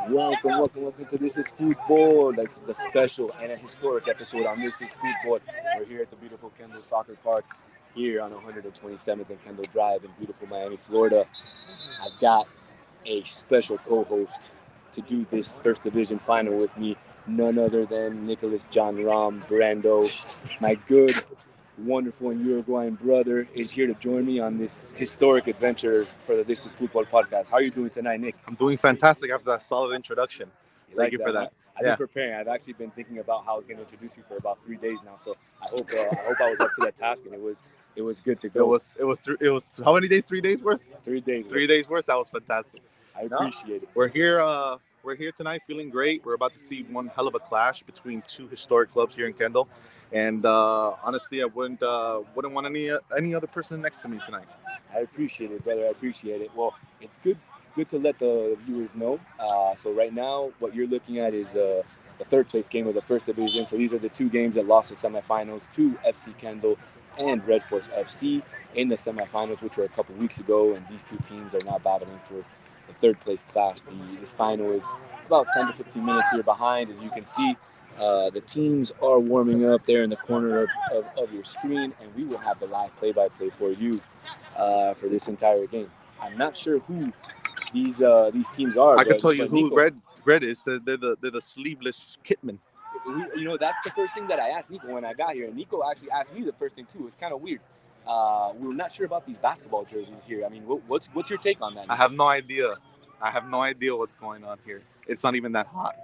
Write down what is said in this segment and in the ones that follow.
Welcome to This is Futbol. This is a special and a historic episode on This is Futbol. We're here at the beautiful Kendal Soccer Park here on 127th and Kendall Drive in beautiful Miami, Florida. I've got a special co-host to do this First Division final with me, none other than Nicholas John Ram Brando, my good, wonderful, and Uruguayan brother is here to join me on this historic adventure for the This is Football podcast. How are you doing tonight, Nick? I'm doing fantastic after that solid introduction. Thank you for that. I've been preparing. I've actually been thinking about how I was going to introduce you for about 3 days now. So I hope I was up to that task, and it was good to go. It was how many days? 3 days worth? 3 days. 3 days worth. That was fantastic. I appreciate it. We're here. We're here tonight, feeling great. We're about to see one hell of a clash between two historic clubs here in Kendall, and honestly, I wouldn't want any other person next to me tonight. I appreciate it, brother. I appreciate it. Well, it's good to let the viewers know. So right now, what you're looking at is the third place game of the First Division. So these are the two games that lost the semifinals to FC Kendall and Red Force FC in the semifinals, which were a couple weeks ago. And these two teams are now battling for the third place class. The final is about 10 to 15 minutes here behind. As you can see, the teams are warming up there in the corner of your screen, and we will have the live play-by-play for you for this entire game. I'm not sure who these teams are. I can tell you who Nico, Red is. They're the sleeveless kitmen. You know, that's the first thing that I asked Nico when I got here. And Nico actually asked me the first thing, too. It's kind of weird. We're not sure about these basketball jerseys here. I mean, what's your take on that, Nico? I have no idea. What's going on here. It's not even that hot.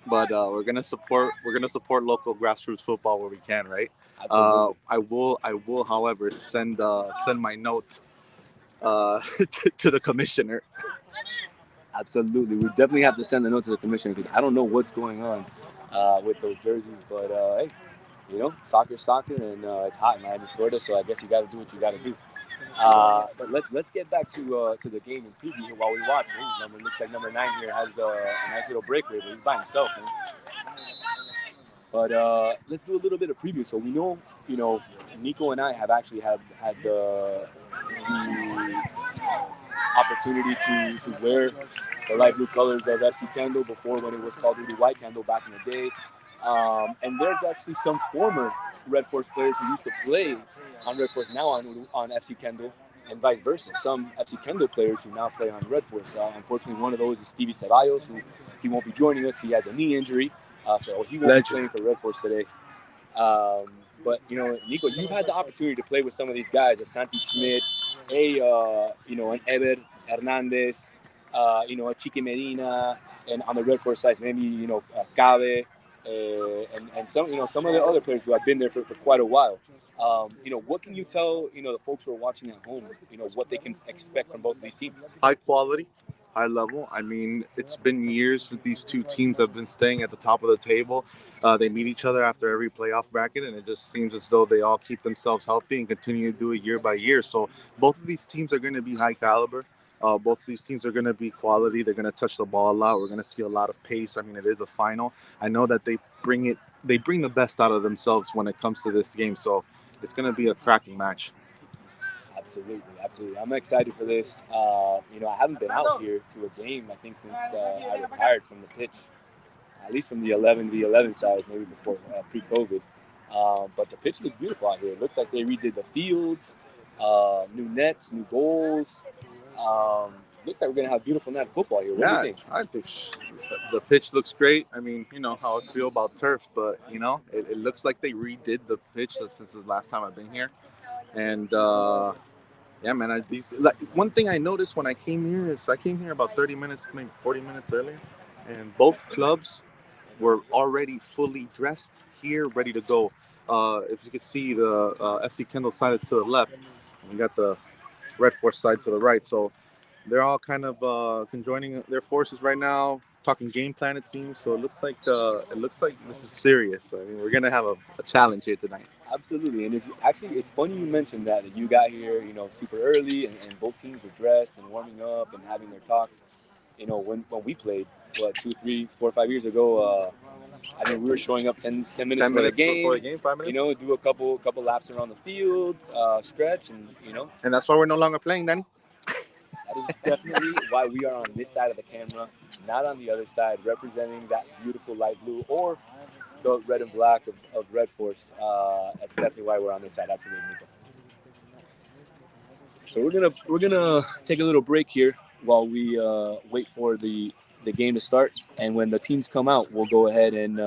But we're gonna support local grassroots football where we can, right? I will, however, send my note to the commissioner. Absolutely, we definitely have to send a note to the commissioner because I don't know what's going on with those jerseys. But hey, you know, soccer's soccer, and it's hot in Miami, Florida, so I guess you got to do what you got to do. But let's get back to the game and preview here while we watch. Looks like number 9 here has a nice little breakaway, but he's by himself, man. But let's do a little bit of preview. So we know, you know, Nico and I have actually had the opportunity to wear the light blue colors of FC Kendall before when it was called Uruguay Kendall back in the day. And there's actually some former Red Force players who used to play on Red Force now on FC Kendall, and vice versa. Some FC Kendall players who now play on Red Force. Unfortunately, one of those is Stevie Ceballos, who he won't be joining us. He has a knee injury, so he won't be playing for Red Force today. But you know, Nico, you've had the opportunity to play with some of these guys, a Santi Schmidt, an Eber Hernandez, a Chique Medina, and on the Red Force side, maybe Cabe, and some of the other players who have been there for quite a while. What can you tell the folks who are watching at home? What they can expect from both of these teams. High quality, high level. I mean, it's been years since these two teams have been staying at the top of the table. They meet each other after every playoff bracket, and it just seems as though they all keep themselves healthy and continue to do it year by year. So both of these teams are going to be high caliber. Both of these teams are going to be quality. They're going to touch the ball a lot. We're going to see a lot of pace. I mean, it is a final. I know that they bring the best out of themselves when it comes to this game. So it's going to be a cracking match. Absolutely. I'm excited for this. I haven't been out here to a game, I think, since I retired from the pitch, at least from the 11v11 side, maybe before pre-COVID. But the pitch looks beautiful out here. It looks like they redid the fields, new nets, new goals. Looks like we're going to have beautiful night of football here. What do you think? I think the pitch looks great. I mean, you know how I feel about turf, but, it looks like they redid the pitch since the last time I've been here. And, yeah, man, one thing I noticed when I came here is I came here about 30 minutes, maybe 40 minutes earlier, and both clubs were already fully dressed here, ready to go. If you can see, the FC Kendall side is to the left, and we got the Red Force side to the right. So they're all kind of conjoining their forces right now, talking game plan, it seems. So it looks like this is serious. I mean, we're gonna have a challenge here tonight. Absolutely, and it's funny you mentioned that you got here, super early, and both teams were dressed and warming up and having their talks. When we played, 2, 3, 4, 5 years ago, I mean, we were showing up 10 minutes before the game, 5 minutes. Do a couple laps around the field, stretch, and. And that's why we're no longer playing, then. is definitely why we are on this side of the camera, not on the other side, representing that beautiful light blue or the red and black of Red Force. That's definitely why we're on this side. Absolutely, Nico. So we're gonna take a little break here while we wait for the game to start, and when the teams come out, we'll go ahead and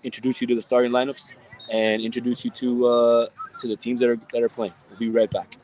introduce you to the starting lineups and introduce you to the teams that are playing. We'll be right back.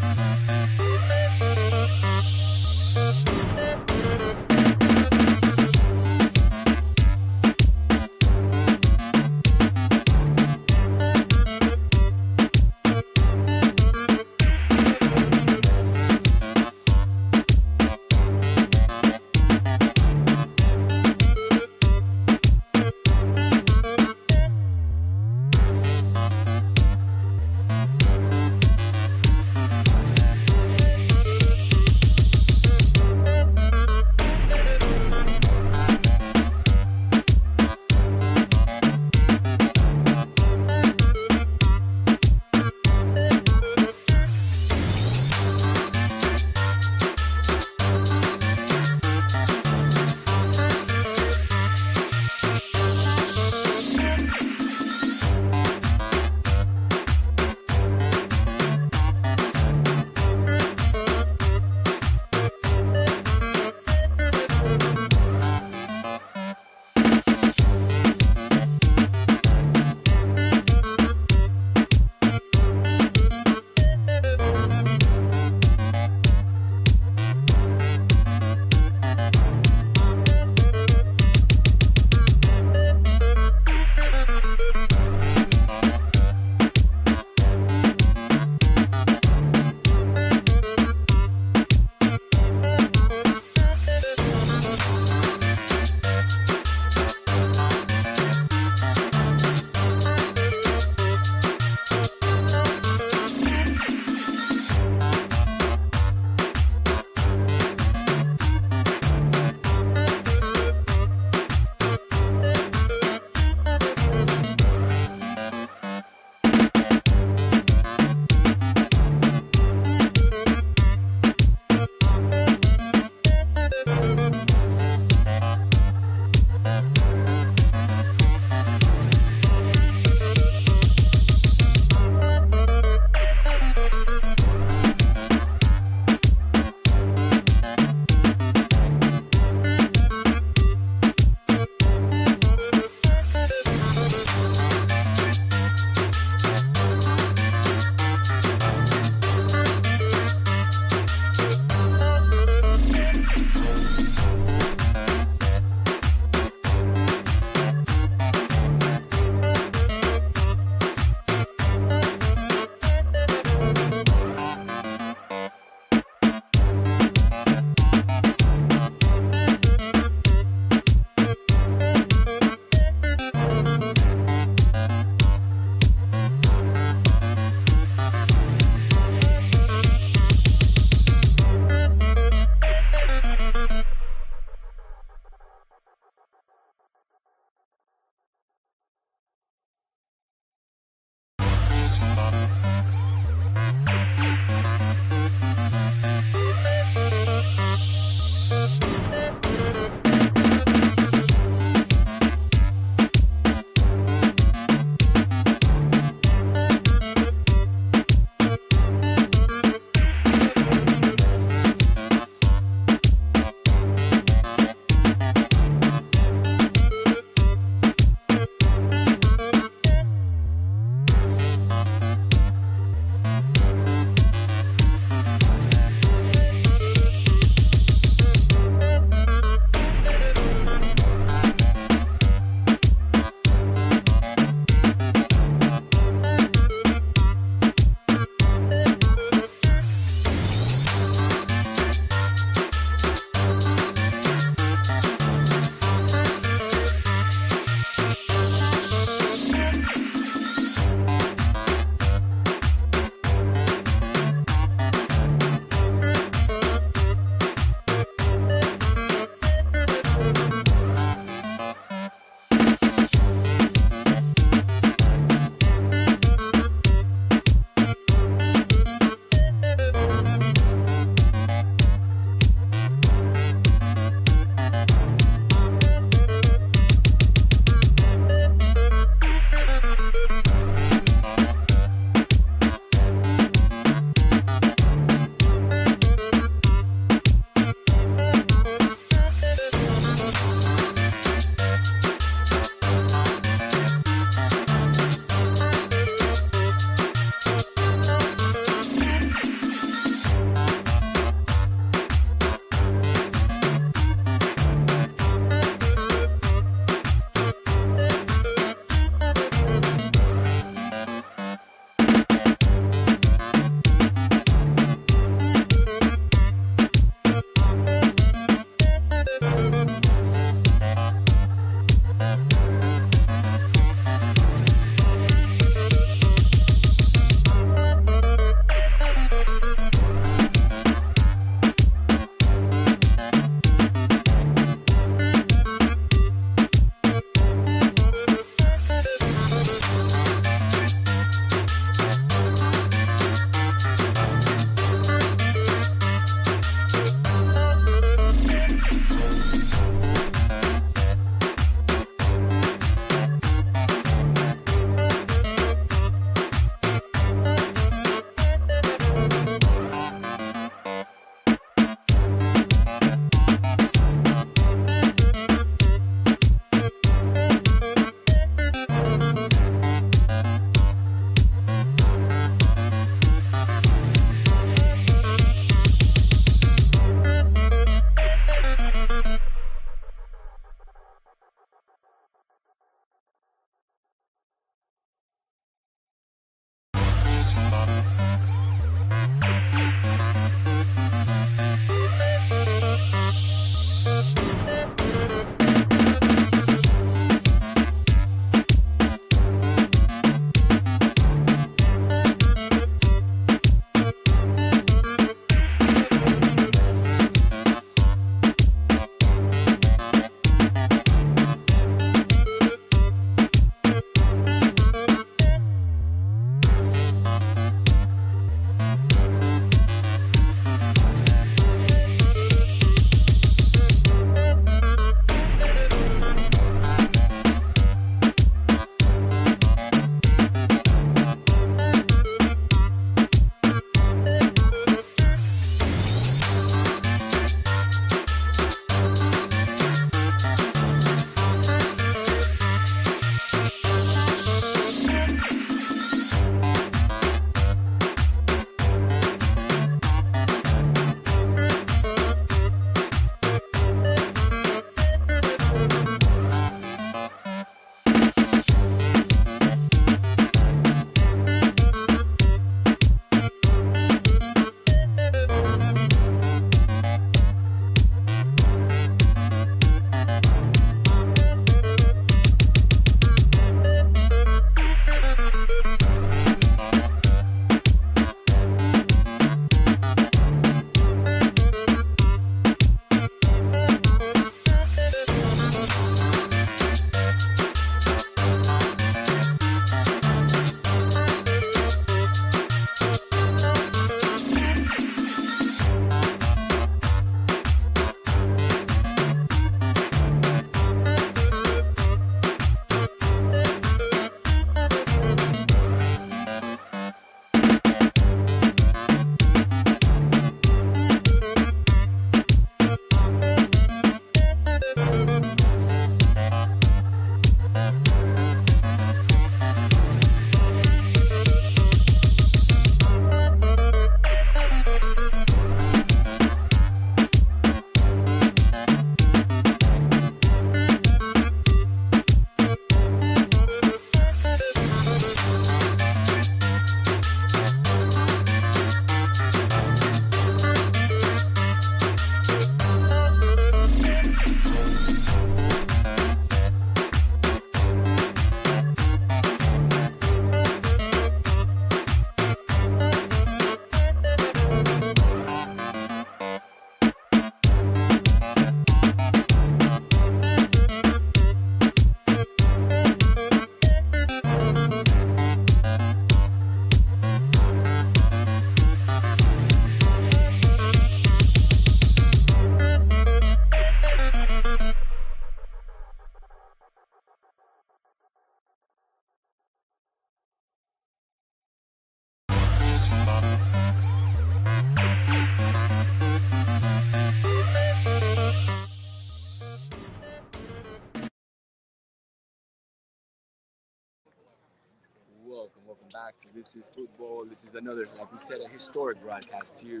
back to This is Football. This is another, like we said, a historic broadcast here.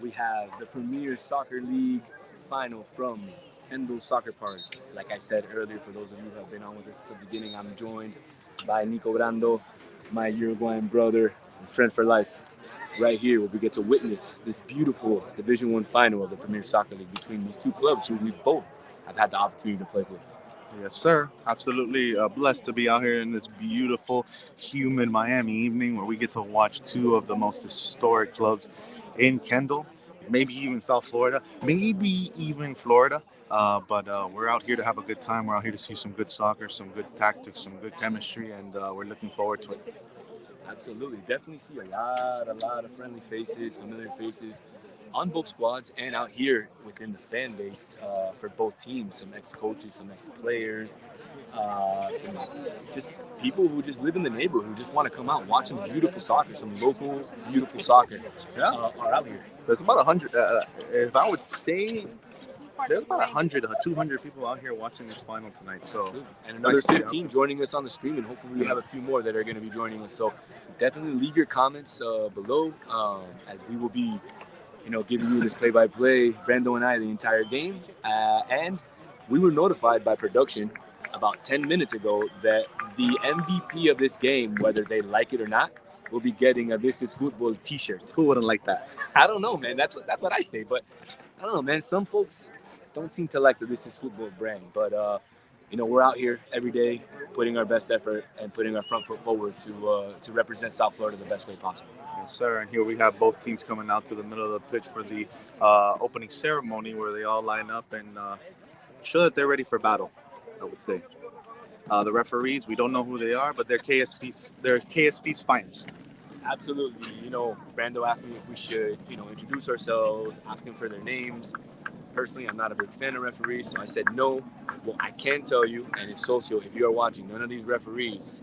We have the Premier Soccer League final from Kendal Soccer Park. Like I said earlier, for those of you who have been on with us at the beginning, I'm joined by Nico Brando, my Uruguayan brother and friend for life. Right here, where we get to witness this beautiful Division One final of the Premier Soccer League between these two clubs who we both have had the opportunity to play for. Yes, sir. Absolutely blessed to be out here in this beautiful, humid Miami evening where we get to watch two of the most historic clubs in Kendall, maybe even South Florida, maybe even Florida. But we're out here to have a good time. We're out here to see some good soccer, some good tactics, some good chemistry, and we're looking forward to it. Absolutely, definitely see a lot of friendly faces, familiar faces on both squads and out here within the fan base for both teams. Some ex-coaches, some ex-players, some just people who just live in the neighborhood who just want to come out and watch some beautiful soccer, some local beautiful soccer Yeah, are out here. there's about 100. If I would say, there's about 100 or 200 people out here watching this final tonight. So Absolutely. And it's another nice to see 15 joining us on the stream, and hopefully we have a few more that are going to be joining us. So definitely leave your comments below as we will be, giving you this play-by-play, Brando and I, the entire game. And we were notified by production about 10 minutes ago that the MVP of this game, whether they like it or not, will be getting a This is Football t-shirt. Who wouldn't like that? I don't know, man. That's what I say. But I don't know, man. Some folks don't seem to like the This is Football brand. But, we're out here every day putting our best effort and putting our front foot forward to represent South Florida the best way possible. Yes, sir. And here we have both teams coming out to the middle of the pitch for the opening ceremony where they all line up and show that they're ready for battle, I would say. The referees, we don't know who they are, but they're KSP's finest. Absolutely. Brando asked me if we should, introduce ourselves, ask them for their names. Personally, I'm not a big fan of referees, so I said no. Well, I can tell you, and it's Socio, if you are watching, none of these referees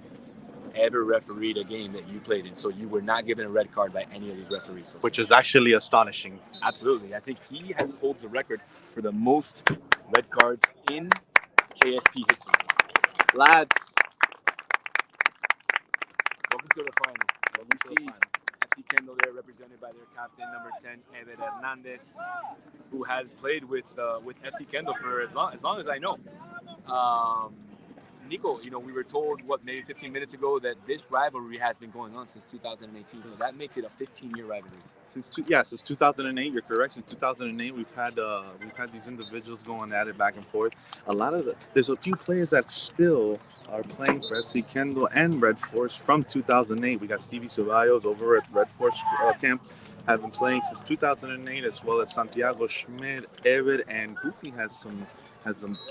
ever refereed a game that you played in. So you were not given a red card by any of these referees. Which is actually astonishing. Absolutely. I think he holds the record for the most red cards in KSP history. Lads, Welcome to the final. We see FC Kendall there represented by their captain, number 10, Ever Hernandez, who has played with FC Kendall for as long as I know. Nico, we were told, maybe 15 minutes ago, that this rivalry has been going on since 2018. So that makes it a 15-year rivalry. Since 2008, you're correct. Since 2008, we've had these individuals going at it back and forth. There's a few players that still are playing for FC Kendall and Red Force from 2008. We got Stevie Ceballos over at Red Force camp, have been playing since 2008, as well as Santiago Schmidt, Ever, and Guti has some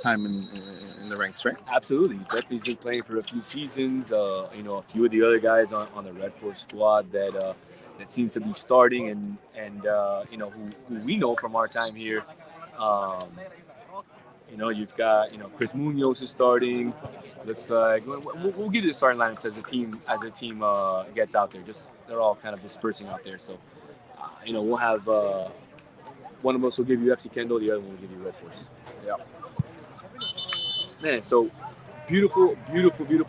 time in the ranks, right? Absolutely. Definitely been playing for a few seasons. A few of the other guys on the Red Force squad that seem to be starting and who we know from our time here. You've got Chris Munoz is starting. Looks like we'll give you the starting lineups as the team gets out there. Just they're all kind of dispersing out there. So we'll have one of us will give you FC Kendall, the other one will give you Red Force. Yeah. Man, so beautiful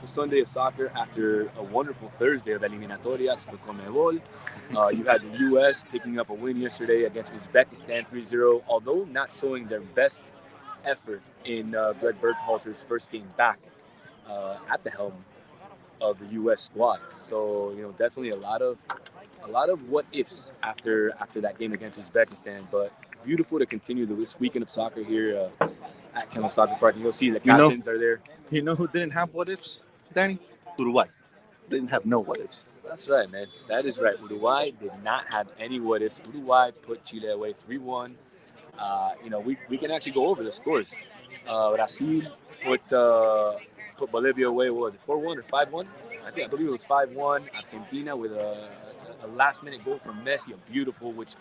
Sunday of soccer after a wonderful Thursday of eliminatorias for Conmebol. You had the U.S. picking up a win yesterday against Uzbekistan 3-0, although not showing their best effort in Greg Berhalter's first game back at the helm of the U.S. squad. So definitely a lot of what ifs after that game against Uzbekistan, but beautiful to continue this weekend of soccer here at Kendal Soccer Park. You'll see the captains are there. You know who didn't have what ifs, Danny? Uruguay. Didn't have no what ifs. That's right, man. That is right. Uruguay did not have any what ifs. Uruguay put Chile away 3-1. We can actually go over the scores. Brazil put Bolivia away. What was it, 4-1 or 5-1? I believe it was 5-1. Argentina with a last-minute goal from Messi, a beautiful, which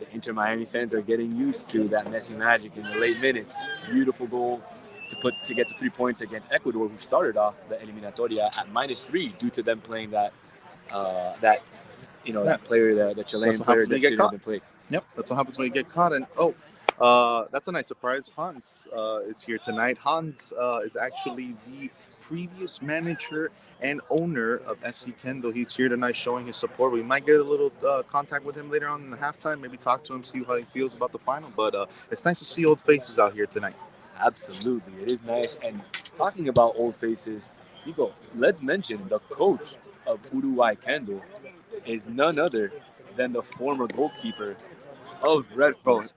the Inter Miami fans are getting used to, that Messi magic in the late minutes. Beautiful goal to get the 3 points against Ecuador, who started off the eliminatoria at -3 due to them playing that player, the Chilean player that shouldn't have been played. Yep, that's what happens when you get caught. And That's a nice surprise. Hans is here tonight. Hans is actually the previous manager and owner of FC Kendal. He's here tonight showing his support. We might get a little contact with him later on in the halftime, maybe talk to him, see how he feels about the final. But it's nice to see old faces out here tonight. Absolutely, it is nice. And talking about old faces, Nico, let's mention the coach of Uruguay Kendall is none other than the former goalkeeper of Red Force,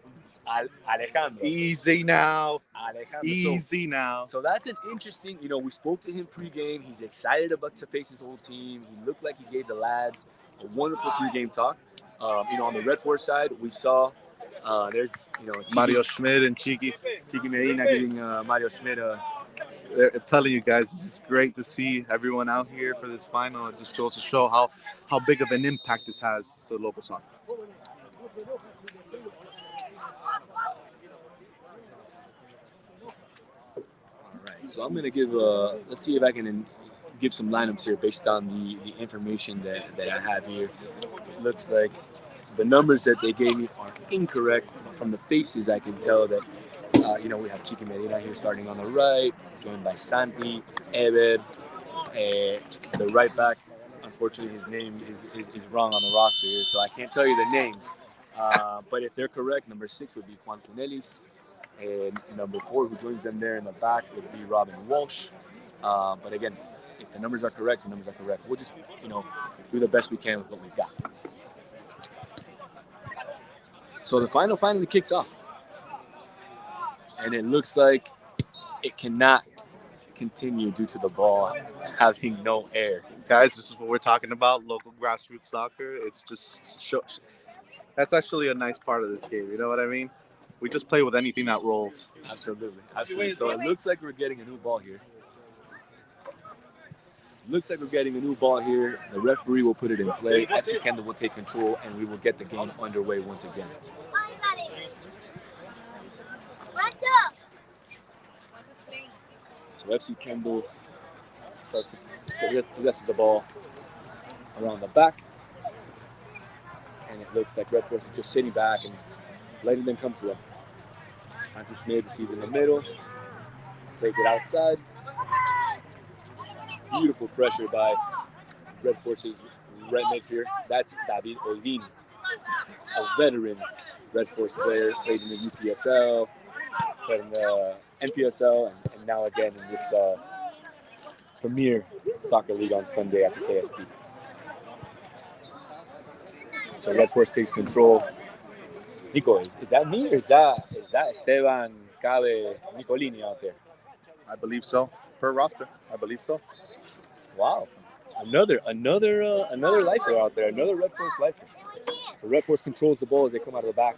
Alejandro. Easy now. Alejandro. Easy now. So that's an interesting, we spoke to him pregame. He's excited about to face his old team. He looked like he gave the lads a wonderful pregame talk. On the Red Force side, we saw there's, Mario Schmidt and Tiki Medina giving Mario Schmidt I'm telling you guys, this is great to see everyone out here for this final. It just goes to show how big of an impact this has to local soccer. So I'm gonna give. Let's see if I can give some lineups here based on the information that I have here. It looks like the numbers that they gave me are incorrect. From the faces, I can tell that we have Chiqui Medina here starting on the right, joined by Santi, Eber, the right back. Unfortunately, his name is wrong on the roster here, so I can't tell you the names. But if they're correct, number 6 would be Juan Cunelis. And number 4, who joins them there in the back, would be Robin Walsh. But again, if the numbers are correct, the numbers are correct. We'll just, do the best we can with what we've got. So the final finally kicks off. And it looks like it cannot continue due to the ball having no air. Guys, this is what we're talking about, local grassroots soccer. It's just, that's actually a nice part of this game, you know what I mean? We just play with anything that rolls. Absolutely. So it looks like we're getting a new ball here. The referee will put it in play. FC Kendall will take control, and we will get the game underway once again. So FC Kendall possesses the ball around the back, and it looks like Red Force is just sitting back and letting them come to them. Santi Smith receives in the middle, plays it outside. Beautiful pressure by Red Force's right midfielder. That's David Olvin, a veteran Red Force player, played in the UPSL, played in the NPSL, and now again in this Premier Soccer League on Sunday at the KSP. So Red Force takes control. Nico, is that me or is that Esteban Cabe Nicolini out there? I believe so. Per roster, I believe so. Wow, another lifer out there, another Red Force lifer. The Red Force controls the ball as they come out of the back.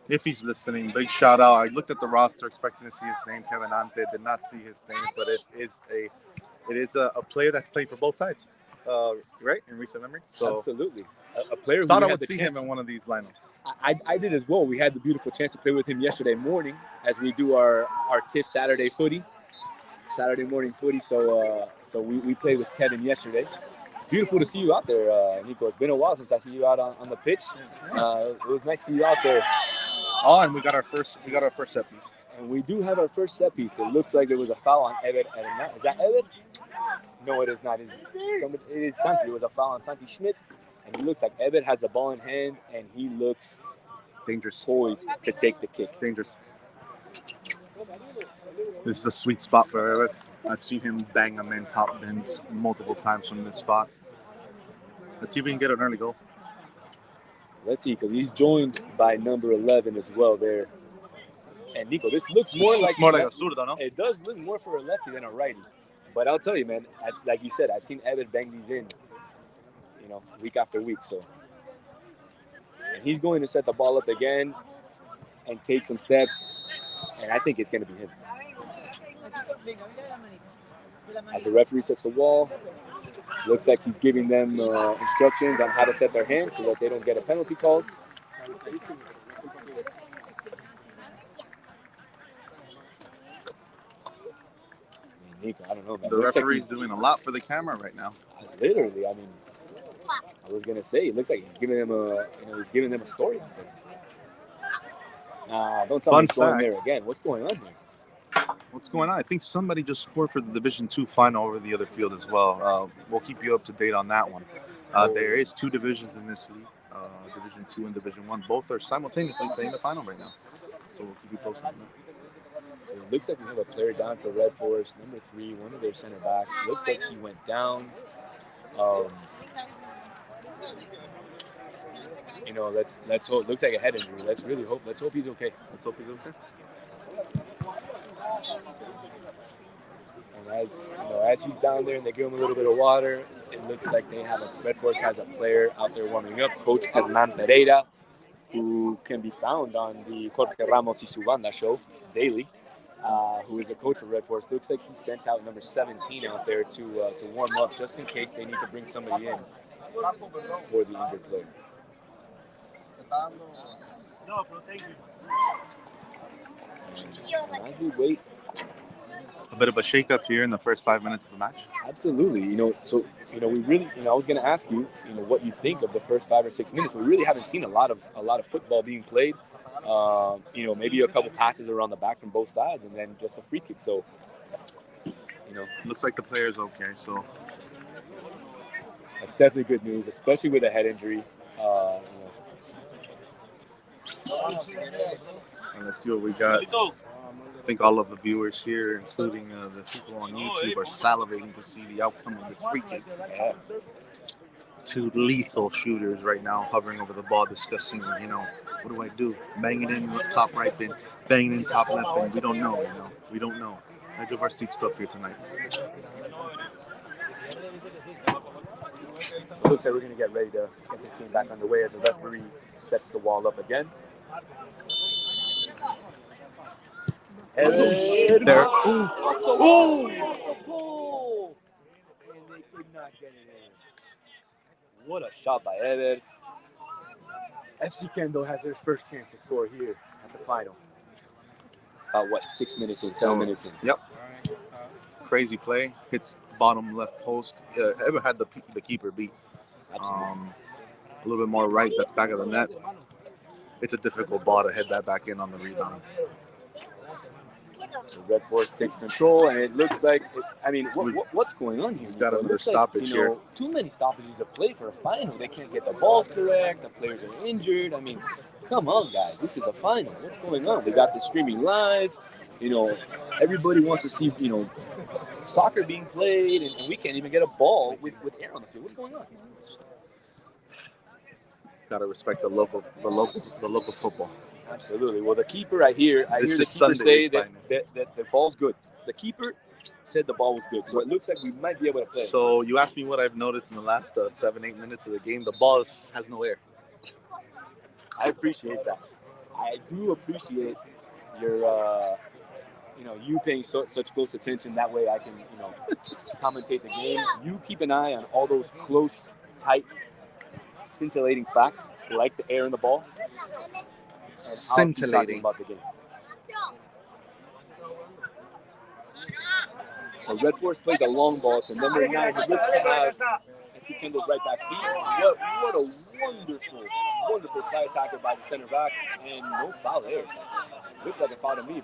If he's listening, big shout out. I looked at the roster expecting to see his name, Kevin Ante. Did not see his name, but it is a player that's played for both sides, right? In recent memory. So absolutely, a player. Thought I would see him in one of these lineups. I did as well. We had the beautiful chance to play with him yesterday morning as we do our TIFF Saturday morning footy. So we played with Kevin yesterday. Beautiful to see you out there, Nico. It's been a while since I see you out on the pitch. It was nice to see you out there. Oh, and we got our first set piece. And we do have our first set piece. It looks like there was a foul on Ever. Is that Ever? No, it is not. It is Santi. It was a foul on Santi Schmidt. And it looks like Ever has the ball in hand, and he looks dangerous, poised to take the kick. Dangerous. This is a sweet spot for Ever. I've seen him bang them in top bins multiple times from this spot. Let's see if we can get an early goal. Let's see, because he's joined by number 11 as well there. And Nico, this looks more like a zurdo, no? It does look more for a lefty than a righty. But I'll tell you, man, like you said, I've seen Evan bang these in, week after week. So, and he's going to set the ball up again and take some steps, and I think it's going to be him. As the referee sets the wall, looks like he's giving them instructions on how to set their hands so that they don't get a penalty called. Nico, I don't know, man. The referee's doing a lot for the camera right now. Literally, I was gonna say, it looks like he's giving them a story out there. Don't tell me Fun it's going fact. there again. What's going on here? What's going on? I think somebody just scored for the Division Two final over the other field as well. We'll keep you up to date on that one. There is two divisions in this league, Division Two and Division One. Both are simultaneously playing the final right now. So we'll keep you posted on that. So it looks like we have a player down for Red Forest, number 3, one of their center backs. Looks like he went down. Let's hope. Looks like a head injury. Let's really hope. Let's hope he's okay. Let's hope he's okay. And as he's down there and they give him a little bit of water, it looks like Red Forest has a player out there warming up, Coach Hernan Pereira, who can be found on the Jorge Ramos y su banda show daily. Who is a coach of Red Forest. Looks like he sent out number 17 out there to warm up just in case they need to bring somebody in for the injured player. And as we wait, a bit of a shake-up here in the first 5 minutes of the match. Absolutely. We really, I was going to ask you, what you think of the first 5 or 6 minutes. We really haven't seen a lot of football being played. Maybe a couple passes around the back from both sides, and then just a free kick. So, looks like the player's okay. So that's definitely good news, especially with a head injury. And let's see what we got. I think all of the viewers here, including the people on YouTube, are salivating to see the outcome of this free kick. Yeah. Two lethal shooters right now hovering over the ball, discussing, what do I do? Bang it in top right bin, bang it in top left bin. We don't know, We don't know. Edge of our seat stuff here tonight. So it looks like we're going to get ready to get this game back underway as the referee sets the wall up again. There. Oh! And they could not get it in. What a shot by Eder. FC Kendal has their first chance to score here at the final. About 6 minutes in, 7 minutes in. Yep. Crazy play. Hits bottom left post. Ever had the keeper beat. A little bit more right. That's back of the net. It's a difficult ball to head that back in on the rebound. So Red Forest takes control, and it looks like, what's going on here? We've got another stoppage here. Too many stoppages of play for a final. They can't get the balls correct. The players are injured. Come on, guys. This is a final. What's going on? We got this streaming live. Everybody wants to see, soccer being played, and we can't even get a ball with air on the field. What's going on? Gotta respect the local football. Absolutely. Well, the keeper, I hear the keeper say that the ball's good. The keeper said the ball was good, so it looks like we might be able to play. So you asked me what I've noticed in the last 7-8 minutes of the game. The ball has no air. I appreciate that. I do appreciate your, you paying such close attention. That way I can, commentate the game. You keep an eye on all those close, tight, scintillating facts, like the air in the ball. Scintillating. About the game. So Red Forest plays a long ball to number 9, who looks to have FC Kendal's right back feet. What a wonderful fly attacker by the center back, and no foul there. Looked like a foul to me,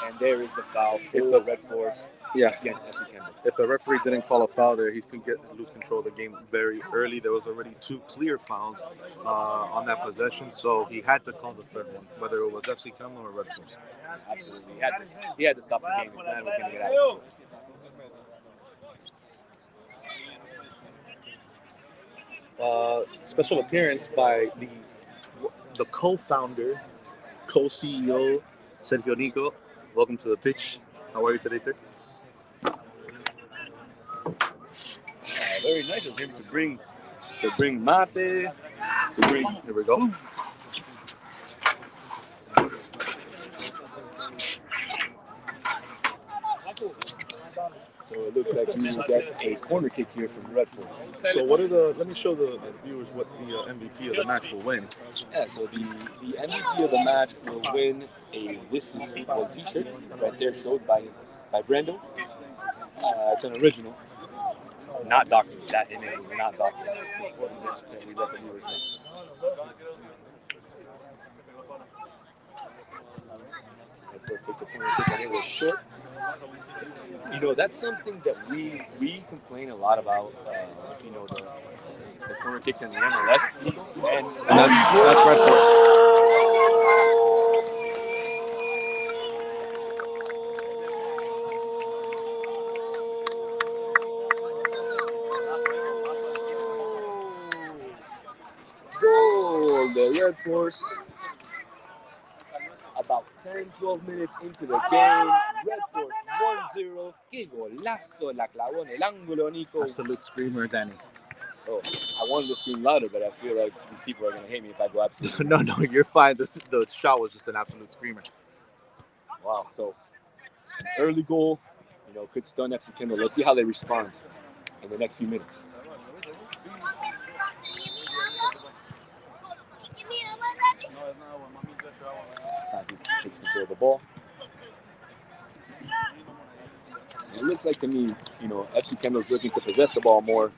and there is the foul for Red Forest against FC Kendal. If the referee didn't call a foul there, he could lose control of the game very early. There was already 2 clear fouls on that possession, so he had to call the third one, whether it was FC Kendal or Red Forest. Absolutely, he had to stop the game. The man was going to get out. Special appearance by the co-founder, co-CEO, Sergio Nico. Welcome to the pitch. How are you today, sir? Very nice of him to bring mate. Here we go. So it looks like we will get a corner kick here from Red Forest. So let me show the viewers what the MVP of the match will win. Yeah, so the MVP of the match will win a This Is Futbol t-shirt, right there showed by Brando. It's an original, not doctored. That image is not doctored. It's important that we let the viewers know. Flores takes a corner kick and it was short. That's something that we complain a lot about. The corner kicks in the MLS, And that's Red Force. Goal, the Red Force. About 10, 12 minutes into the game, Red Force 1-0. Qué golazo la clavó en el ángulo, Nico. Absolute screamer, Danny. Oh, I wanted to scream louder, but I feel like these people are going to hate me if I go absolutely. No, you're fine. The shot was just an absolute screamer. Wow, so an early goal, could stun FC Kendal. Let's see how they respond in the next few minutes. Santi takes control of the ball. It looks like to me, FC Kendal is looking to possess the ball more,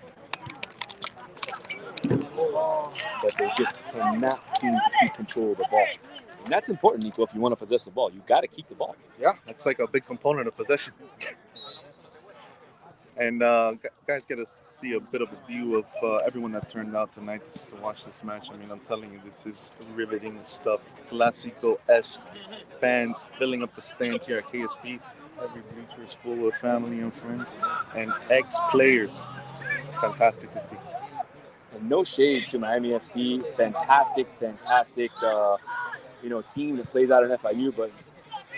but they just cannot seem to keep control of the ball. And that's important, Nico, if you want to possess the ball. You got to keep the ball. Yeah, that's like a big component of possession. And guys get to see a bit of a view of everyone that turned out tonight to watch this match. I mean, I'm telling you, this is riveting stuff. Classico-esque fans filling up the stands here at KSP. Every bleacher is full of family and friends and ex-players. Fantastic to see. And no shade to Miami FC. Fantastic team that plays out in FIU. But,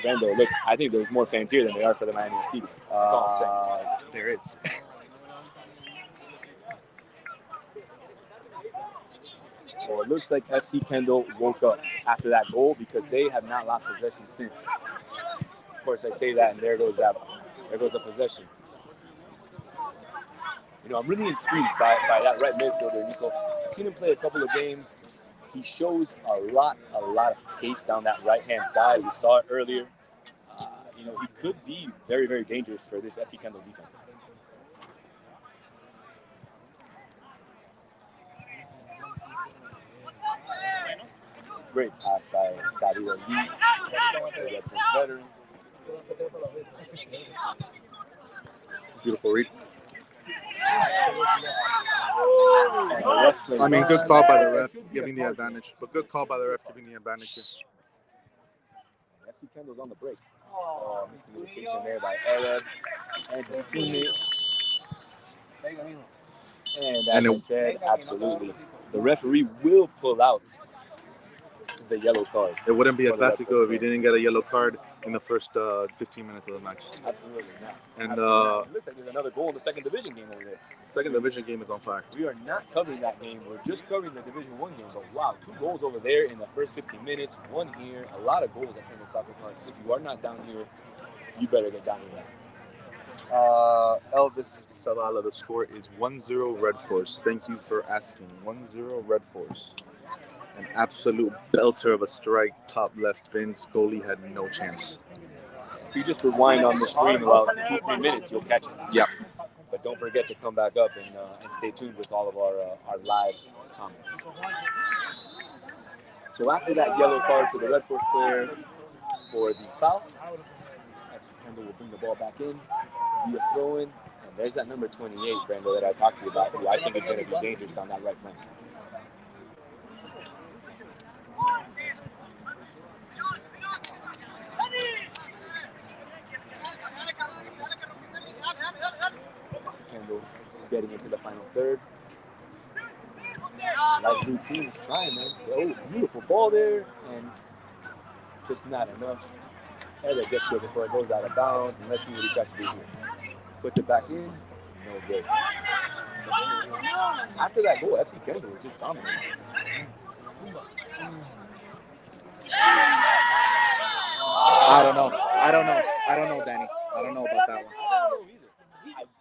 Brando, look, I think there's more fans here than there are for the Miami FC. That's all I'm saying. There is. Well, it looks like FC Kendal woke up after that goal because they have not lost possession since. Of course, I say that, and there goes the possession. I'm really intrigued by that right midfielder, Nico. I've seen him play a couple of games. He shows a lot of pace down that right-hand side. We saw it earlier. He could be very, very dangerous for this FC Kendal defense. Great pass by David Ali, the Red Force veteran. Beautiful read. I mean, good call by the ref giving the advantage. But good call by the ref giving the advantage here. FC Kendal's on the break. Miscommunication there by Arab and his teammate. And as I said, absolutely. The referee will pull out the yellow card. It wouldn't be a Clasico if he didn't get a yellow card in the first 15 minutes of the match. Absolutely not. And it looks like there's another goal in the second division game over there. Second division game is on fire. We are not covering that game. We're just covering the Division 1 game. But wow, 2 goals over there in the first 15 minutes, 1 here. A lot of goals at Kendal Soccer Park. If you are not down here, you better get down here. Elvis Zavala, the score is 1-0 Red Force. Thank you for asking. 1-0 Red Force. An absolute belter of a strike, top left. Vince goalie had no chance. If you just rewind on the stream about 2-3 minutes, you'll catch it. Yeah. But don't forget to come back up and stay tuned with all of our live comments. So after that yellow card to the Red Force player for the foul, FC Kendal will bring the ball back in, be a throw-in, and there's that number 28, Brando, that I talked to you about, who I think is going to be dangerous down that right flank. Getting into the final third. Light blue team is trying, man. Oh, beautiful ball there, and just not enough. Ella gets to it before it goes out of bounds, and let's see what he tries to do here. Puts it back in, no good. After that goal, FC Kendal was just dominating. I don't know, Danny. I don't know about that one. I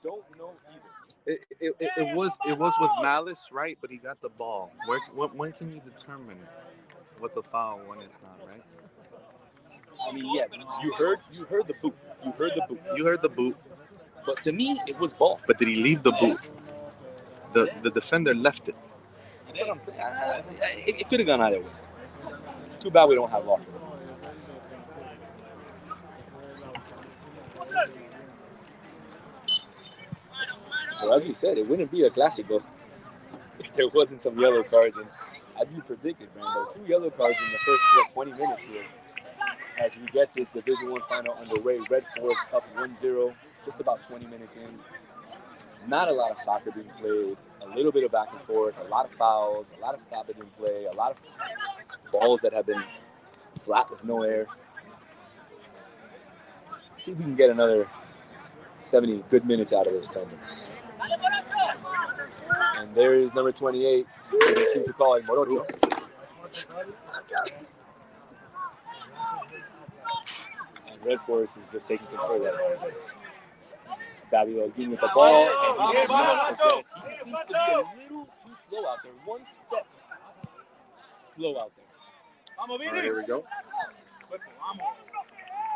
don't know either. It was with malice, right? But he got the ball. When can you determine what's a foul when it's not, right? I mean, yeah, you heard the boot. You heard the boot. But to me, it was ball. But did he leave the boot? The defender left it. That's what I'm saying. It could have gone either way. Too bad we don't have law. So as we said, it wouldn't be a Clásico if there wasn't some yellow cards. And as you predicted, Brando, 2 yellow cards in the first 20 minutes here. As we get this Division One final underway, Red Forest up 1-0, just about 20 minutes in. Not a lot of soccer being played, a little bit of back and forth, a lot of fouls, a lot of stoppage in play, a lot of balls that have been flat with no air. See if we can get another 70 good minutes out of this thing. And there is number 28. They seem to call it Morocho. And Red Forest is just taking control of that. Fabio getting with the ball, and he cannot possess. He just seems to be a little too slow out there. One step slow out there. All right, here we go.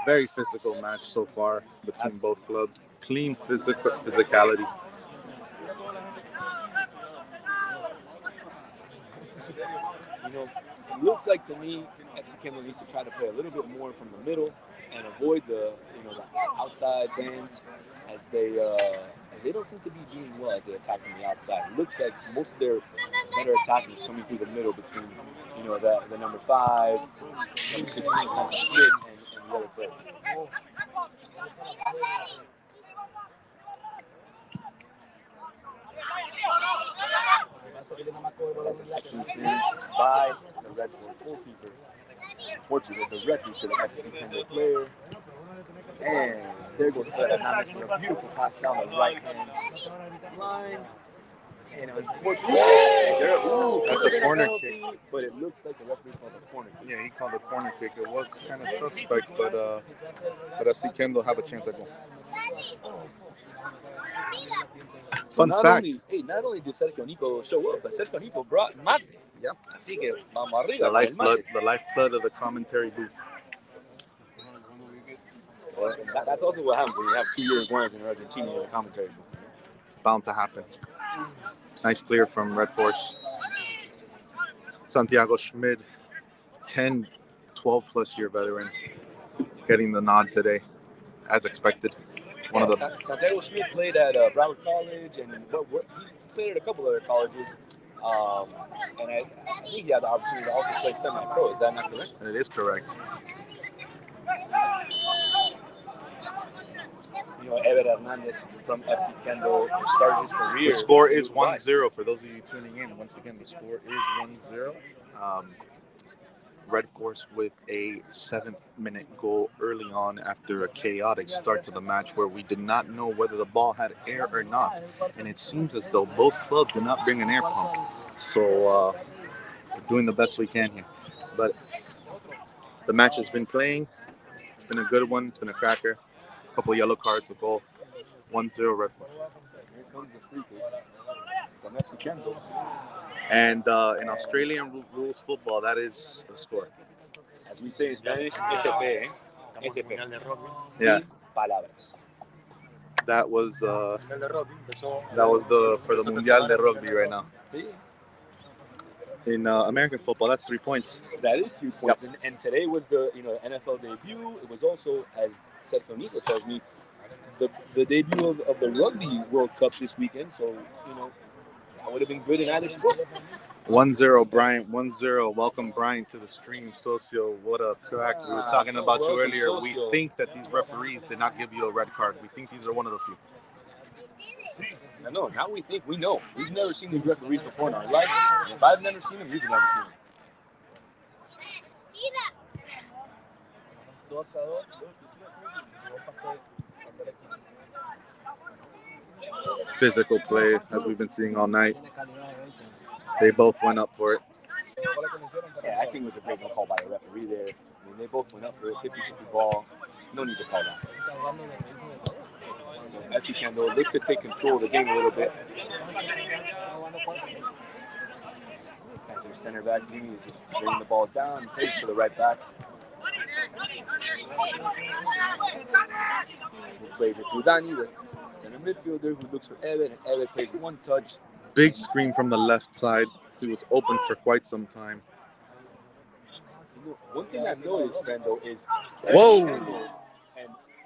Very physical match so far between both clubs. Clean physicality. You know, it looks like to me, FC Kendal needs to try to play a little bit more from the middle and avoid the the outside bands as they don't seem to be doing well as they attack from the outside. It looks like most of their better attacking is coming through the middle between the number 5, number 16, and the other players. That's an excellent clearance by the Red Force goalkeeper. Unfortunately, directly to the FC Kendal player. And there goes Fernandez for a beautiful pass down the right-hand line. And unfortunately, that's a corner kick. But it looks like the referee called a corner kick. Yeah, he called a corner kick. It was kind of suspect, but FC Kendal have a chance at goal. Fun fact. Not only did Sergio Nico show up, but Sergio Nico brought mate. Yep. Así que vamos arriba. The lifeblood of the commentary booth. Well, that's also what happens when you have 2 Uruguayans in Argentina in the commentary booth. It's bound to happen. Nice clear from Red Force. Santiago Schmid, 10, 12 plus year veteran, getting the nod today, as expected. Santiago Schmid played at Broward College, and he's played at a couple other colleges. And I think he had the opportunity to also play semi-pro. Is that not correct? It is correct. Ever Hernandez from FC Kendal started his career. The score is 1-0 for those of you tuning in. Once again, the score is 1-0. Red Force with a 7th-minute goal early on after a chaotic start to the match where we did not know whether the ball had air or not. And it seems as though both clubs did not bring an air pump. So we're doing the best we can here. But the match has been playing. It's been a good one. It's been a cracker. A couple yellow cards, a goal. 1-0 Red Force. Here comes the free kick from FC Kendal. And in Australian rules football, that is the score. As we say in Spanish, SP, SP. Yeah. Palabras. That was for the Mundial de Rugby right now. In American football, that's 3 points. That is 3 points. Yep. And today was the NFL debut. It was also, as Sergio Nico tells me, the debut of the Rugby World Cup this weekend. So, that would have been good in either sport. 1-0, Bryant. 1-0. Welcome, Bryant, to the stream. Socio, what a crack. We were talking about you earlier. Socio. We think that these referees did not give you a red card. We think these are one of the few. No, now we think we know. We've never seen these referees before in our life. And if I've never seen them, you've never seen them. Physical play, as we've been seeing all night. They both went up for it. Yeah, I think it was a great no call by the referee there. I mean, they both went up for it, 50-50 ball. No need to call that. So FC Kendal looks to take control of the game a little bit. As their center back, Jimmy is just bringing the ball down and plays for the right back. Who plays it to Dani, the center midfielder, who looks for Evan, and Evan plays one touch. Big screen from the left side. He was open for quite some time. One thing I've noticed, Kendal, is whoa! And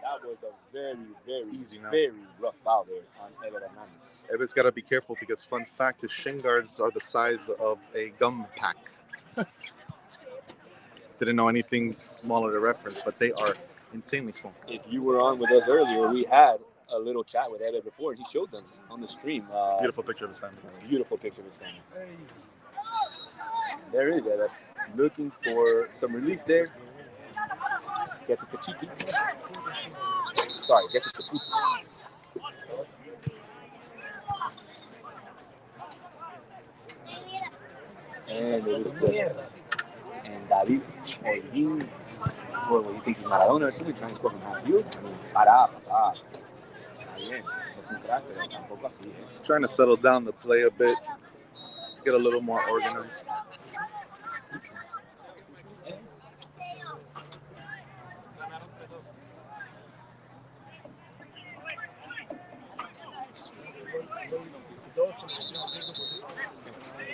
that that was a very, very, Easy now. very rough foul there on Ever Hernandez. Evan's got to be careful because, fun fact, his shin guards are the size of a gum pack. Didn't know anything smaller to reference, but they are insanely small. If you were on with us earlier, we had a little chat with Ever before, and he showed them on the stream. Beautiful picture of his family. Beautiful picture of his family. There is Ever looking for some relief there. Gets it to Chiqui. Sorry, gets it to Puto. And it was good. And David Holguín, well, he thinks he's Maradona or something, trying to score from half field. I mean, para, papá. Está bien. Es un crack, pero tampoco así, eh. Trying to settle down the play a bit, get a little more organized.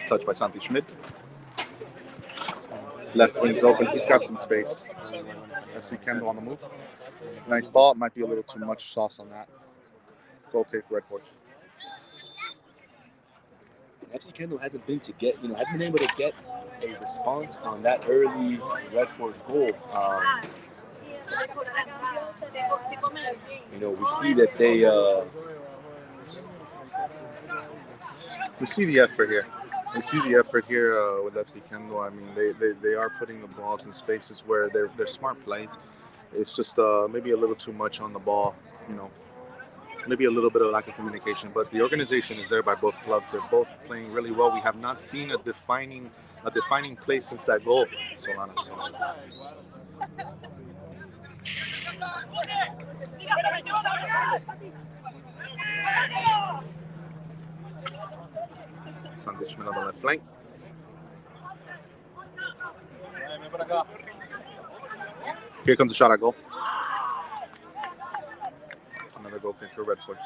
Touched by Santi Schmidt. Left wing's open. He's got some space. FC Kendal on the move. Nice ball. Might be a little too much sauce on that. Goal kick, Red Force. FC Kendal hasn't been able to get a response on that early Red Force goal. We see that they. We see the effort here. We see the effort here with FC Kendal. I mean, they are putting the balls in spaces where they're smart plays. It's just maybe a little too much on the ball, maybe a little bit of lack of communication. But the organization is there by both clubs. They're both playing really well. We have not seen a defining play since that goal, Solana. Santi Schmidt on the left flank. Here comes a shot at goal. Another goal kick for Red Force.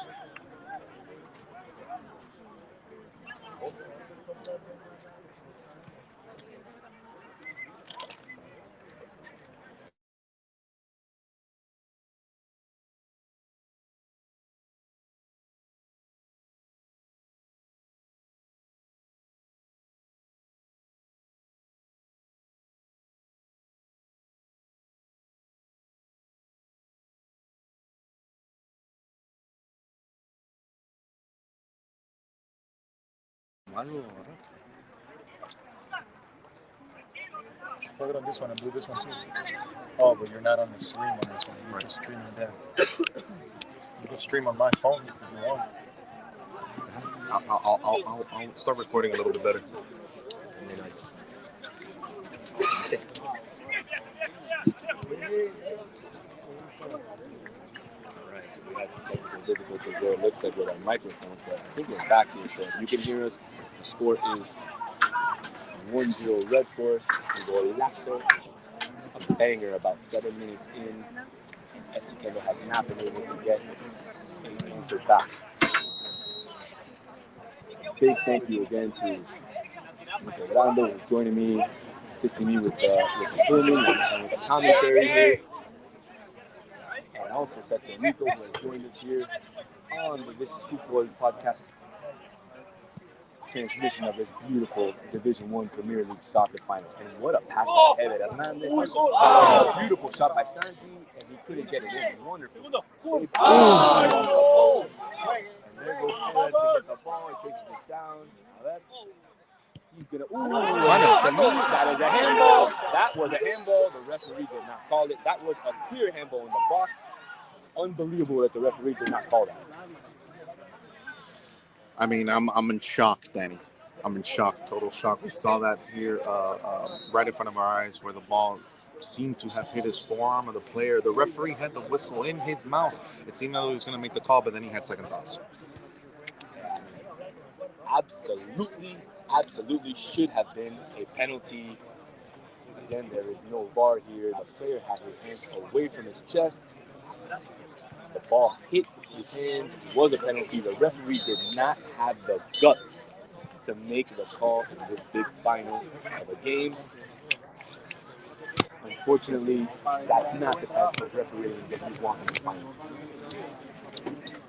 Just plug it on this one and do this one too. Oh, but you're not on the stream on this one. You're just streaming down. You can stream on my phone if you want. I'll start recording a little bit better. Alright, so we had some technical difficulties there. It looks like with our microphones, but I think we're back here. So if you can hear us, the score is 1-0 Red Force. Golazo. A banger about 7 minutes in. And FC Kendal has not been able to get an answer back. Big thank you again to Nico Grando, who's joining me, assisting me with the filming and with the commentary here. And also Sergio Rico, who has joined us here on the This is Futbol podcast transmission of this beautiful Division I Premier League soccer final. And what a pass by Ever Hernandez. Beautiful shot by Santi, and he couldn't get it in. Wonderful. And there goes Ever to get the ball. He chases it down. He's going to... that is a handball. That was a handball. The referee did not call it. That was a clear handball in the box. Unbelievable that the referee did not call that. I mean, I'm in shock, Danny. I'm in shock, total shock. We saw that here right in front of our eyes where the ball seemed to have hit his forearm of the player. The referee had the whistle in his mouth. It seemed that he was going to make the call, but then he had second thoughts. Absolutely should have been a penalty. Again, there is no VAR here. The player had his hands away from his chest. The ball hit his hands. It was a penalty. The referee did not have the guts to make the call in this big final of a game. Unfortunately, that's not the type of refereeing that you want in the final.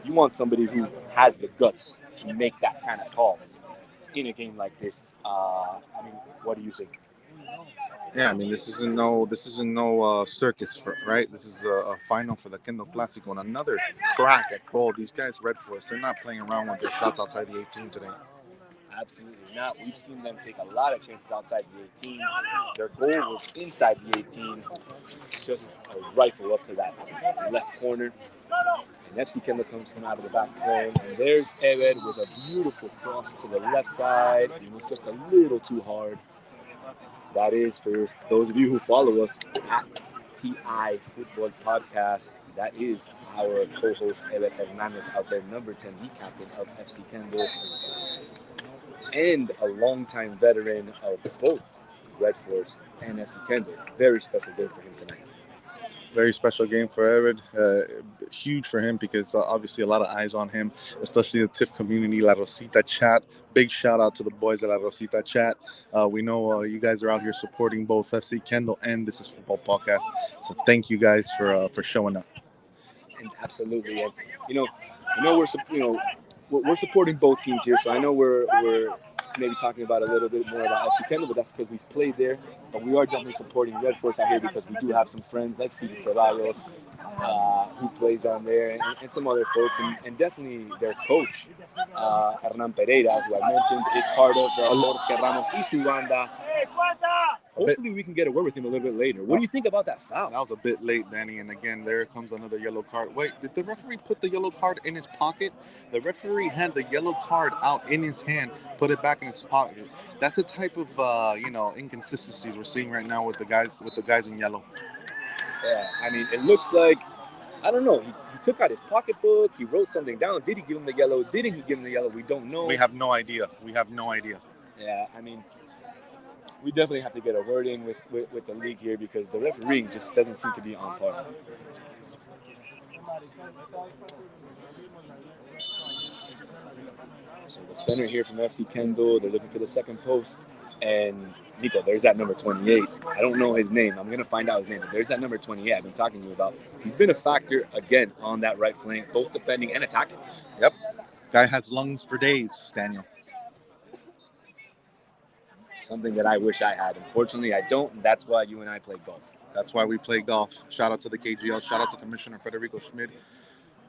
You want somebody who has the guts to make that kind of call in a game like this. I mean, what do you think? Yeah, I mean this isn't no circus, right? This is a final for the Kendal Classic on another crack at goal. These guys, Red Force, they're not playing around with their shots outside the 18 today. Absolutely not. We've seen them take a lot of chances outside the 18. Their goal was inside the 18, just a rifle up to that left corner. And FC Kendall comes from out of the back playing. And there's Ered with a beautiful cross to the left side. He was just a little too hard. That is, for those of you who follow us at TI Football Podcast, that is our co-host Ered Hernandez out there, number 10, the captain of FC Kendall, and a longtime veteran of both Red Force and FC Kendall. Very special day for him tonight. Very special game for Ered. Huge for him because obviously a lot of eyes on him, especially the TIFF community, La Rosita chat. Big shout out to the boys at La Rosita chat. We know you guys are out here supporting both FC Kendall and This Is Football Podcast. So thank you guys for showing up. And absolutely, and we're supporting both teams here. So I know we're maybe talking about a little bit more about FC Kendall, but that's because we've played there. But we are definitely supporting Red Force out here because we do have some friends like Stevie Ceballos, who plays on there, and some other folks, and definitely their coach, Hernan Pereira, who I mentioned, is part of the Jorge Ramos y su banda. Hopefully we can get a word with him a little bit later. What do you think about that foul? That was a bit late, Danny. And again, there comes another yellow card. Wait, did the referee put the yellow card in his pocket? The referee had the yellow card out in his hand, put it back in his pocket. That's the type of inconsistencies we're seeing right now with the guys in yellow. Yeah, I mean, it looks like, I don't know. He took out his pocketbook. He wrote something down. Did he give him the yellow? Didn't he give him the yellow? We don't know. We have no idea. Yeah, I mean, we definitely have to get a word in with the league here because the refereeing just doesn't seem to be on par. So the center here from FC Kendall, they're looking for the second post. And Nico, there's that number 28. I don't know his name. I'm going to find out his name. But there's that number 28 I've been talking to you about. He's been a factor, again, on that right flank, both defending and attacking. Yep. Guy has lungs for days, Daniel. Something that I wish I had. Unfortunately, I don't, and that's why you and I play golf. That's why we play golf. Shout out to the KGL. Shout out to Commissioner Federico Schmid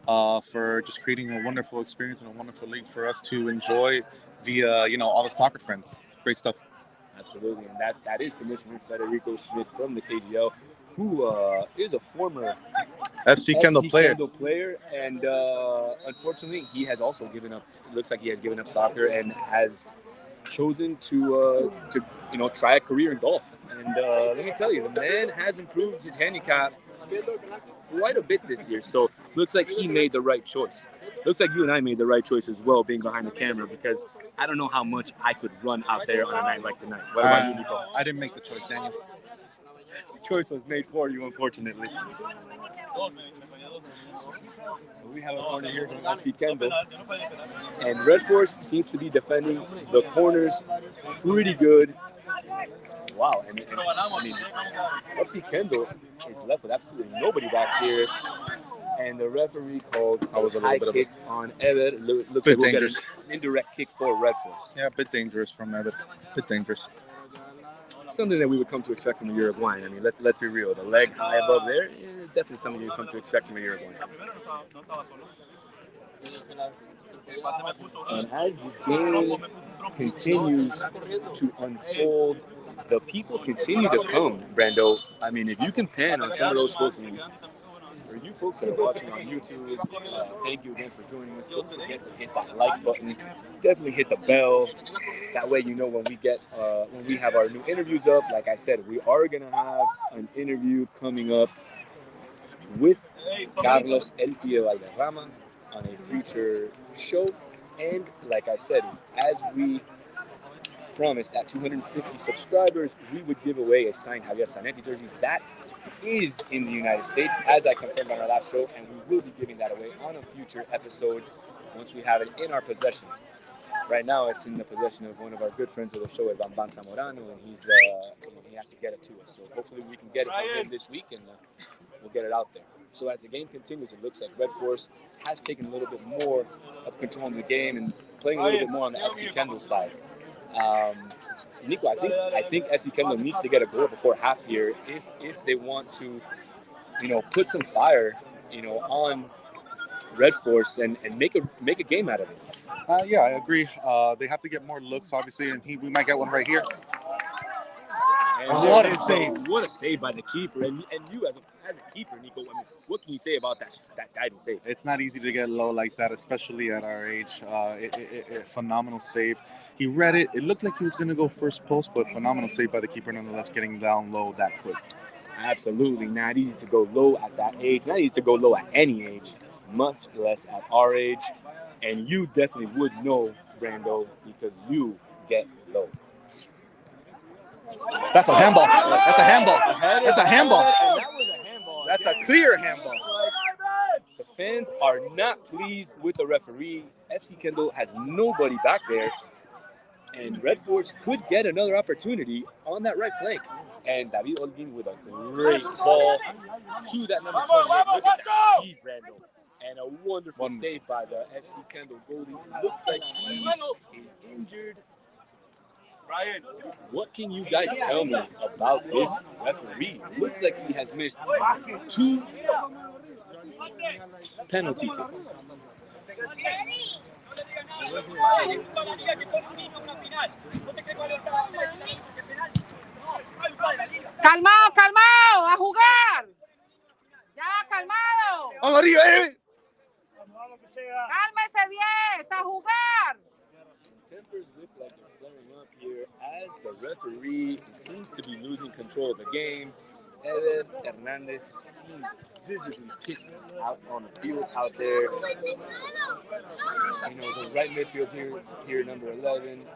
for just creating a wonderful experience and a wonderful league for us to enjoy via, all the soccer friends. Great stuff. Absolutely, and that is Commissioner Federico Schmid from the KGL, who is a former FC Kendall player, and unfortunately, he has also given up. It looks like he has given up soccer and has chosen to try a career in golf. And let me tell you, the man has improved his handicap quite a bit this year. So looks like he made the right choice. Looks like you and I made the right choice as well, being behind the camera, because I don't know how much I could run out there on a night like tonight. What about you, Nico? I didn't make the choice, Daniel. The choice was made for you, unfortunately. So we have a corner here from FC Kendall. And Red Force seems to be defending the corners pretty good. Wow, and I mean, FC Kendall is left with absolutely nobody back here. And the referee calls a high kick on Ever. Looks like we'll get an indirect kick for Red Force. Yeah, a bit dangerous from Ever. Bit dangerous. Something that we would come to expect from a Uruguayan. I mean, let's be real. The leg high above there, definitely something you come to expect from a Uruguayan. And as this game continues to unfold, the people continue to come, Brando. I mean, if you can pan on some of those folks, for you folks that are watching on YouTube, thank you again for joining us. Don't forget to hit that like button. Definitely hit the bell. That way you know when we have our new interviews up. Like I said, we are going to have an interview coming up with Carlos El Pie Valderrama on a future show. And like I said, as we promised, at 250 subscribers, we would give away a signed Javier Zanetti jersey. That is in the United States, as I confirmed on our last show, and we will be giving that away on a future episode once we have it in our possession. Right now, it's in the possession of one of our good friends of the show, Bamban Zamorano, and he has to get it to us. So hopefully we can get it from him this week, and we'll get it out there. So as the game continues, it looks like Red Force has taken a little bit more of control in the game and playing a little bit more on the FC Kendall side. Nico, I think FC Kendall needs to get a goal before half here if they want to, put some fire, on Red Force and make a game out of it. Yeah, I agree. They have to get more looks, obviously, and we might get one right here. And what a save! What a save by the keeper! And you as a keeper, Nico, I mean, what can you say about that diving save? It's not easy to get low like that, especially at our age. Phenomenal save. He read it. It looked like he was going to go first post, but phenomenal save by the keeper, nonetheless, getting down low that quick. Absolutely not easy to go low at that age. Not easy to go low at any age, much less at our age. And you definitely would know, Brando, because you get low. That's a handball. That's a handball. That's a handball. That was a handball. That's a clear handball. The fans are not pleased with the referee. FC Kendall has nobody back there. And Red Force could get another opportunity on that right flank. And David Olguin with a great ball to that number 28. Look at that speed, Brando. And a wonderful save by the FC Kendall goalie. Looks like he is injured. Ryan, what can you guys tell me about this referee? Looks like he has missed 2 penalty kicks. Calmado, a jugar. Ya, calmado. Vamos arriba, Cálmese 10, a jugar. Tempers look like they're flaring up here as the referee seems to be losing control of the game. Eder Hernandez seems visibly pissed out on the field out there. The right midfield here, number 11,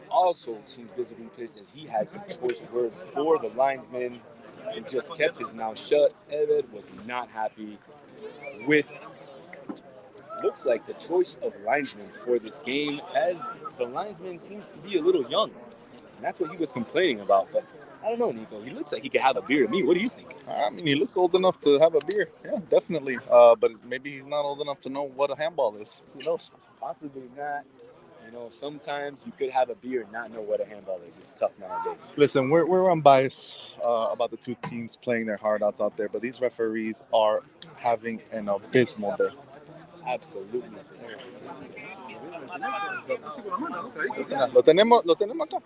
also seems visibly pissed as he had some choice words for the linesman and just kept his mouth shut. Eder was not happy with, looks like, the choice of linesman for this game, as the linesman seems to be a little young. And that's what he was complaining about. But I don't know, Nico. He looks like he could have a beer to me. What do you think? I mean, he looks old enough to have a beer. Yeah, definitely. But maybe he's not old enough to know what a handball is. Who knows? Possibly not. Sometimes you could have a beer and not know what a handball is. It's tough nowadays. Listen, we're unbiased about the two teams playing their heart outs out there, but these referees are having an abysmal day. Absolutely. Lo tenemos acá.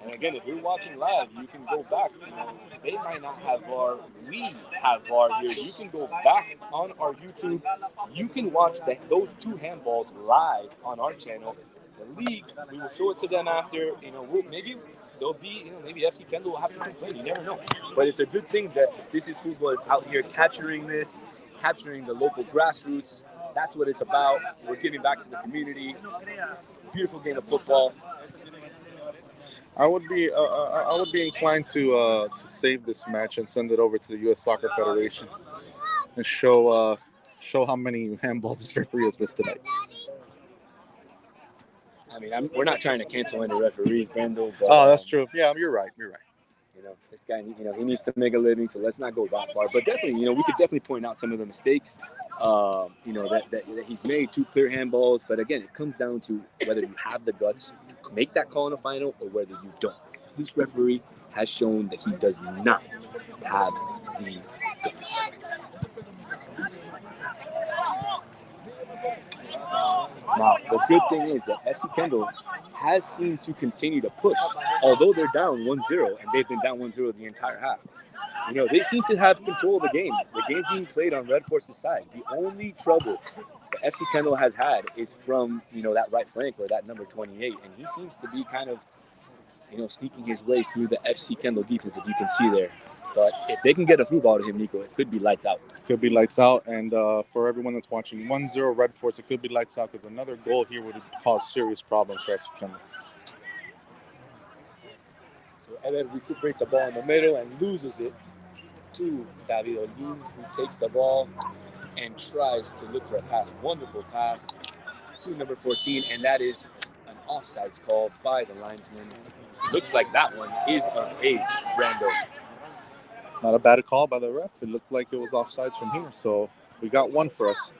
And again, if you're watching live, you can go back. They might not have VAR. We have VAR here. You can go back on our YouTube. You can watch those 2 handballs live on our channel. The league, we will show it to them after. Maybe they'll be, maybe FC Kendall will have to complain. You never know. But it's a good thing that This Is Futbol is out here capturing the local grassroots. That's what it's about. We're giving back to the community. Beautiful game of football. I would be inclined to save this match and send it over to the U.S. Soccer Federation and show how many handballs this referee has missed tonight. I mean, we're not trying to cancel any referees, Brando. But, that's true. Yeah, you're right. This guy, he needs to make a living, so let's not go that far. But definitely, we could definitely point out some of the mistakes, that he's made 2 clear handballs. But again, it comes down to whether you have the guts to make that call in the final or whether you don't. This referee has shown that he does not have the guts. Now, the good thing is that FC Kendall has seemed to continue to push, although they're down 1-0, and they've been down 1-0 the entire half. They seem to have control of the game. The game's being played on Red Force's side. The only trouble that FC Kendall has had is from, that right flank or that number 28, and he seems to be kind of, sneaking his way through the FC Kendall defense, if you can see there. But if they can get a through ball to him, Nico, it could be lights out. Could be lights out, and for everyone that's watching, 1-0 Red Force, it could be lights out because another goal here would cause serious problems for FC Kendall. So Eder recuperates the ball in the middle and loses it to David Olguin, who takes the ball and tries to look for a pass. Wonderful pass to number 14, and that is an offsides call by the linesman. Looks like that one is of age, Brando. Not a bad call by the ref. It looked like it was offsides from here, so we got one for us.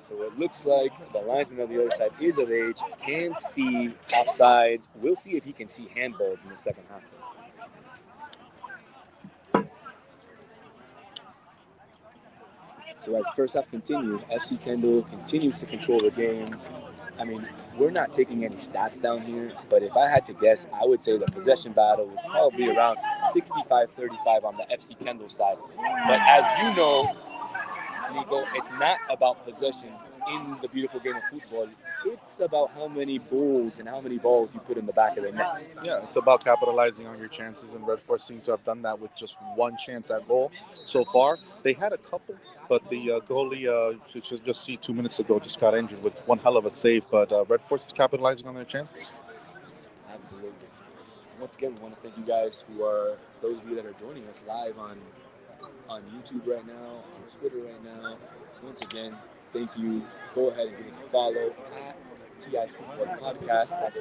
So it looks like the linesman on the other side is of age, can see offsides. We'll see if he can see handballs in the second half. So as the first half continues, FC Kendal continues to control the game. I mean, we're not taking any stats down here, but if I had to guess, I would say the possession battle was probably around 65-35 on the FC Kendal side. But as you know, Nico, it's not about possession in the beautiful game of football. It's about how many goals and how many balls you put in the back of the net. Yeah, it's about capitalizing on your chances, and Red Force seem to have done that with just one chance at goal so far. They had a couple, but the goalie, you should just see 2 minutes ago, just got injured with one hell of a save. But Red Force is capitalizing on their chances. Absolutely. Once again, we want to thank you guys who are, those of you that are joining us live on YouTube right now, on Twitter right now. Once again, thank you. Go ahead and give us a follow at TI Futbol Podcast. That's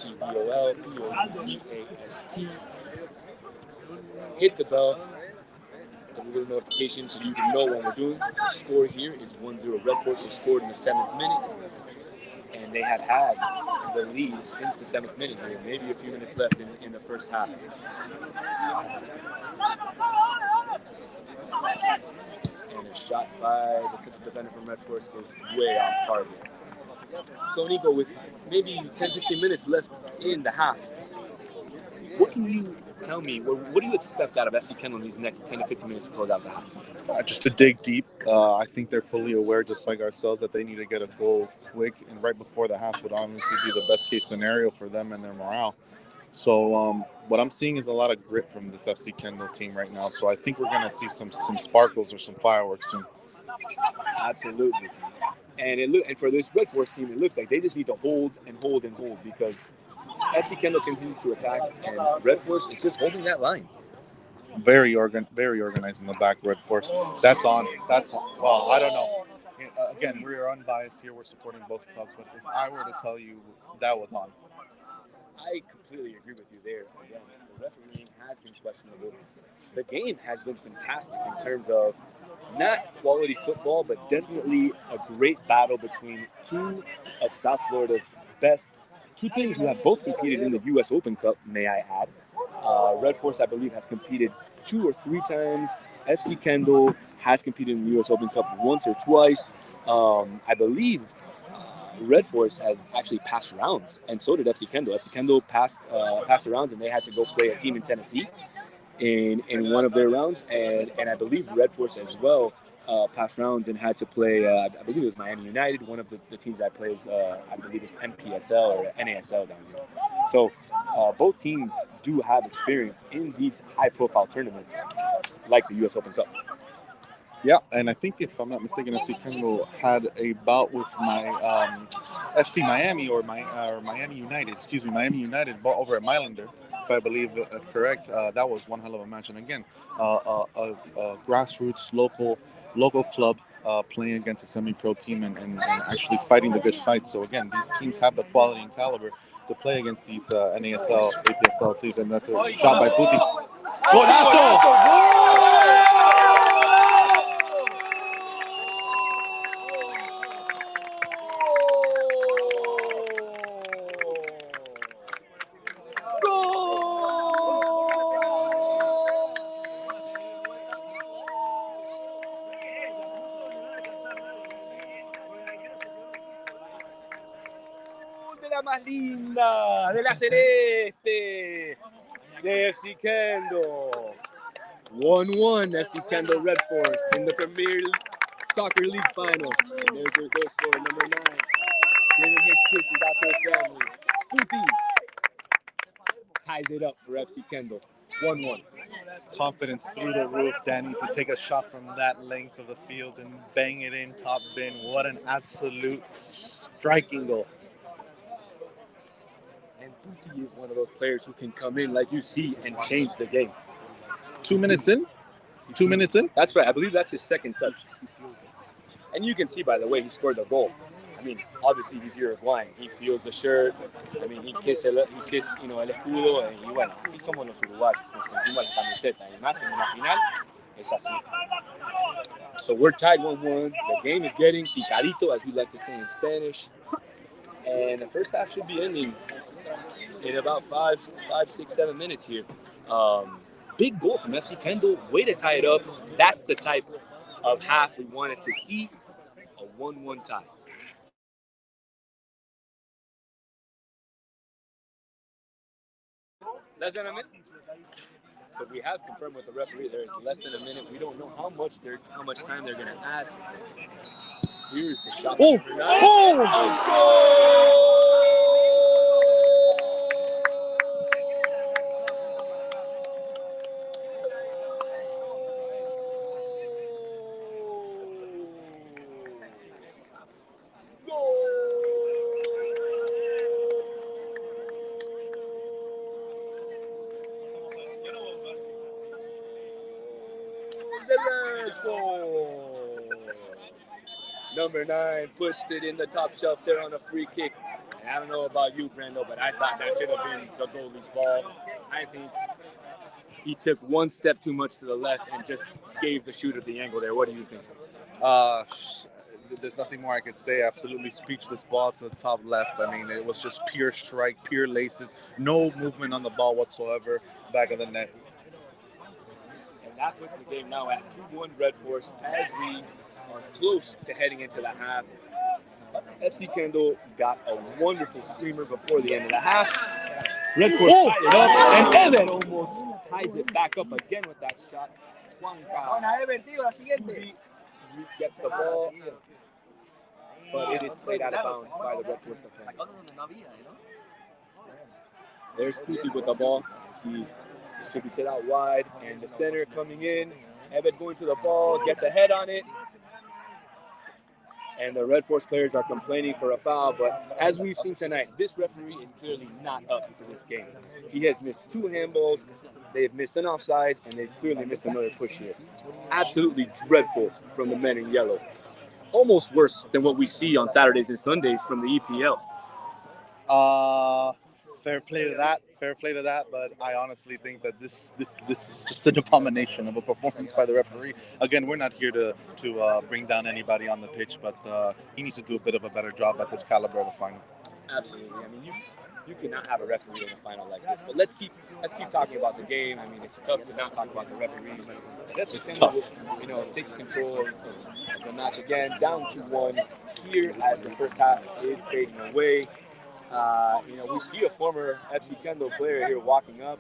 TIFUTBOL Hit the bell. The little notification so you can know what we're doing. The score here is 1-0. Red Force has scored in the 7th minute. And they have had the lead since the 7th minute here. Maybe a few minutes left in the first half. And a shot by the central defender from Red Force goes way off target. So, Nico, with maybe 10-15 minutes left in the half, what can you tell me? What do you expect out of FC Kendal in these next 10 to 15 minutes to close out the half? Just to dig deep. I think they're fully aware, just like ourselves, that they need to get a goal quick, and right before the half would honestly be the best case scenario for them and their morale. So what I'm seeing is a lot of grit from this FC Kendal team right now. So I think we're going to see some sparkles or some fireworks soon. Absolutely. And for this Red Force team, it looks like they just need to hold because FC Kendal continues to attack, and Red Force is just holding that line. Very organized in the back, Red Force. That's on. Well, I don't know. Again, we're unbiased here. We're supporting both clubs. But if I were to tell you, that was on. I completely agree with you there. Again, the refereeing has been questionable. The game has been fantastic in terms of not quality football, but definitely a great battle between two of South Florida's best, two teams who have both competed in the U.S. Open Cup, may I add. Red Force, I believe, has competed 2 or 3 times. FC Kendal has competed in the U.S. Open Cup once or twice. I believe Red Force has actually passed rounds, and so did FC Kendal. FC Kendal passed the rounds, and they had to go play a team in Tennessee in one of their rounds, and I believe Red Force as well passed rounds and had to play, I believe it was Miami United, one of the teams I play is, I believe it's MPSL or NASL down here. So both teams do have experience in these high-profile tournaments like the U.S. Open Cup. Yeah, and I think if I'm not mistaken, FC Kendal had a bout with my FC Miami or Miami United. Excuse me, Miami United over at Mylander, if I believe correct. That was one hell of a match, and again, a grassroots local club playing against a semi-pro team and actually fighting the good fight. So again, these teams have the quality and caliber to play against these NASL, APSL teams, and that's a shot by Puti. Golazo! Más linda de la celeste de FC Kendal. 1-1 FC Kendal Red Force in the Premier Soccer League final. And there's their goal scorer, number 9, giving his kisses out to his family. Puti ties it up for FC Kendal. 1-1. Confidence through the roof, Danny, to take a shot from that length of the field and bang it in top bin. What an absolute striking goal. And Puti is one of those players who can come in, like you see, and change the game. 2 minutes in? 2 minutes in? That's right. I believe that's his second touch. And you can see by the way he scored the goal. I mean, obviously he's Uruguayan. He feels the shirt. I mean, he kissed, el escudo. Y bueno, así somos los uruguayos. Nos sentimos la camiseta. Y más en una final, es así. So we're tied 1-1. The game is getting picadito, as we like to say in Spanish. And the first half should be ending in about 5, 6, 7 minutes here. Big goal from FC Kendal. Way to tie it up. That's the type of half we wanted to see. A 1-1 tie. Less than a minute. So we have confirmed with the referee there is less than a minute. We don't know how much time they're going to add. Here's the shot. Oh! Number 9 puts it in the top shelf there on a free kick. And I don't know about you, Brendo, but I thought that should have been the goalie's ball. I think he took one step too much to the left and just gave the shooter the angle there. What do you think? There's nothing more I could say. Absolutely speechless. Ball to the top left. I mean, it was just pure strike, pure laces. No movement on the ball whatsoever. Back of the net. And that puts the game now at 2-1 Red Force as we are close to heading into the half. FC Kendal got a wonderful screamer before the end of the half. Red Force tied it up, and Evan almost ties it back up again with that shot. Juanca gets the ball, but it is played out of bounds by the Red Force defender. There's Pupi with the ball. He distributes it out wide, and the center coming in. Evan going to the ball, gets a head on it. And the Red Force players are complaining for a foul, but as we've seen tonight, this referee is clearly not up for this game. He has missed 2 handballs, they've missed an offside, and they've clearly missed another push here. Absolutely dreadful from the men in yellow. Almost worse than what we see on Saturdays and Sundays from the EPL. Fair play to that. But I honestly think that this is just an abomination of a performance by the referee. Again, we're not here to bring down anybody on the pitch, but he needs to do a bit of a better job at this caliber of a final. Absolutely. I mean, you cannot have a referee in a final like this. But let's keep talking about the game. I mean, it's tough to not talk about the referees. It's tough. Takes control of the match again, down 2-1 here as the first half is fading away. We see a former FC Kendal player here walking up.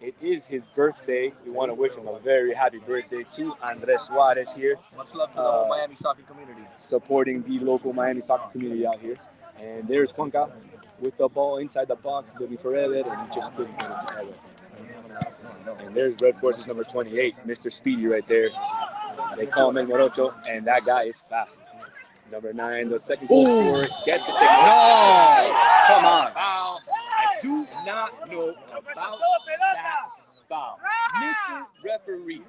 It is his birthday. We want to wish him a very happy birthday to Andres Suarez here. Much love to the Miami soccer community. Supporting the local Miami soccer community out here. And there's Juanca with the ball inside the box, looking for Ever, and he just couldn't get it to Ever. And there's Red Force's number 28, Mr. Speedy right there. They call him El Morocho, and that guy is fast. Number 9, the second goal scorer, gets it. No! Come on. Foul. I do not know about that foul. Mr. Referee.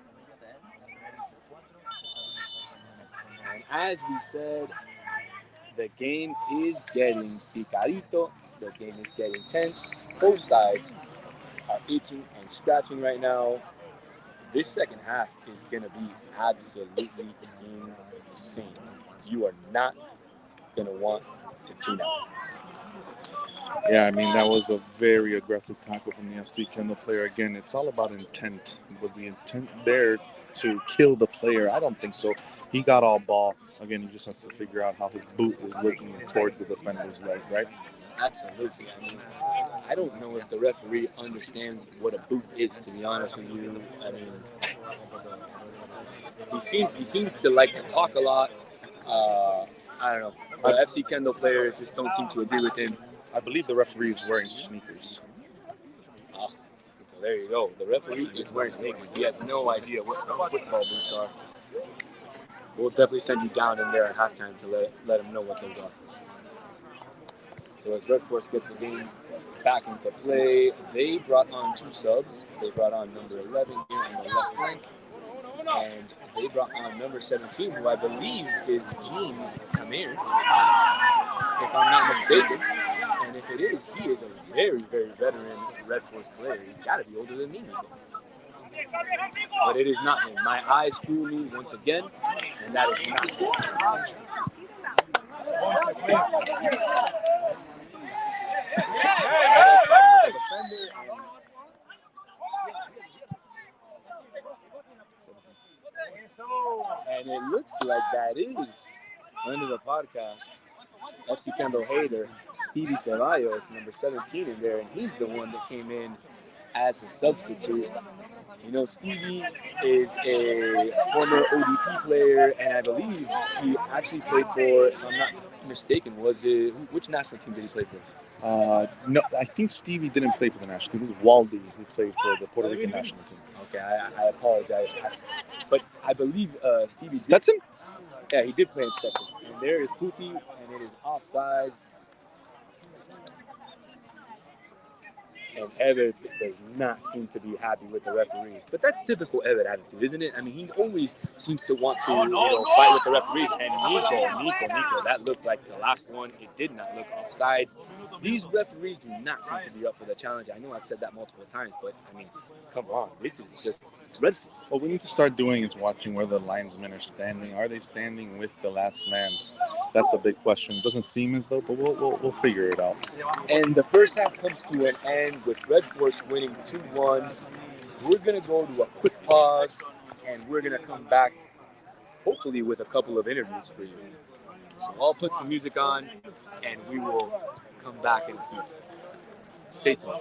And as we said, the game is getting picadito. The game is getting tense. Both sides are itching and scratching right now. This second half is going to be absolutely insane. You are not going to want to tune out. Yeah, I mean, that was a very aggressive tackle from the FC Kendal player. Again, it's all about intent. Was the intent there to kill the player? I don't think so. He got all ball. Again, he just has to figure out how his boot is looking towards the defender's leg, right? Absolutely. I mean, I don't know if the referee understands what a boot is, to be honest with you. I mean, he seems to like to talk a lot. I don't know. The FC Kendal players just don't seem to agree with him. I believe the referee is wearing sneakers. Oh, there you go. The referee is wearing sneakers. He has no idea what football boots are. We'll definitely send you down in there at halftime to let him know what those are. So as Red Force gets the game back into play, they brought on 2 subs. They brought on number 11 here on the left flank and they brought on number 17, who I believe is Gene Amir, if I'm not mistaken. And if it is, he is a very, very veteran Red Force player. He's got to be older than me. But it is not him. My eyes fool me once again, and that is not him. And it looks like that is friend of the podcast, FC Kendal hater, Stevie Ceballos, number 17 in there, and he's the one that came in as a substitute. You know, Stevie is a former ODP player, and I believe he actually played for, if I'm not mistaken, which national team did he play for? No, I think Stevie didn't play for the national team. It was Waldy who played for the Puerto Rican national team. Okay, I apologize. But I believe Stevie Stetson? Yeah, he did play in Stetson. And there is Puti, and it is offsides. And Evid does not seem to be happy with the referees. But that's typical Evid attitude, isn't it? I mean, he always seems to want to fight with the referees. And Nico, that looked like the last one. It did not look offsides. These referees do not seem to be up for the challenge. I know I've said that multiple times, but, I mean, come on. This is just dreadful. What we need to start doing is watching where the linesmen are standing. Are they standing with the last man? That's a big question. It doesn't seem as though, but we'll figure it out. And the first half comes to an end with Red Force winning 2-1. We're going to go to a quick pause, and we're going to come back, hopefully, with a couple of interviews for you. So I'll put some music on, and we will come back in a few. Stay tuned.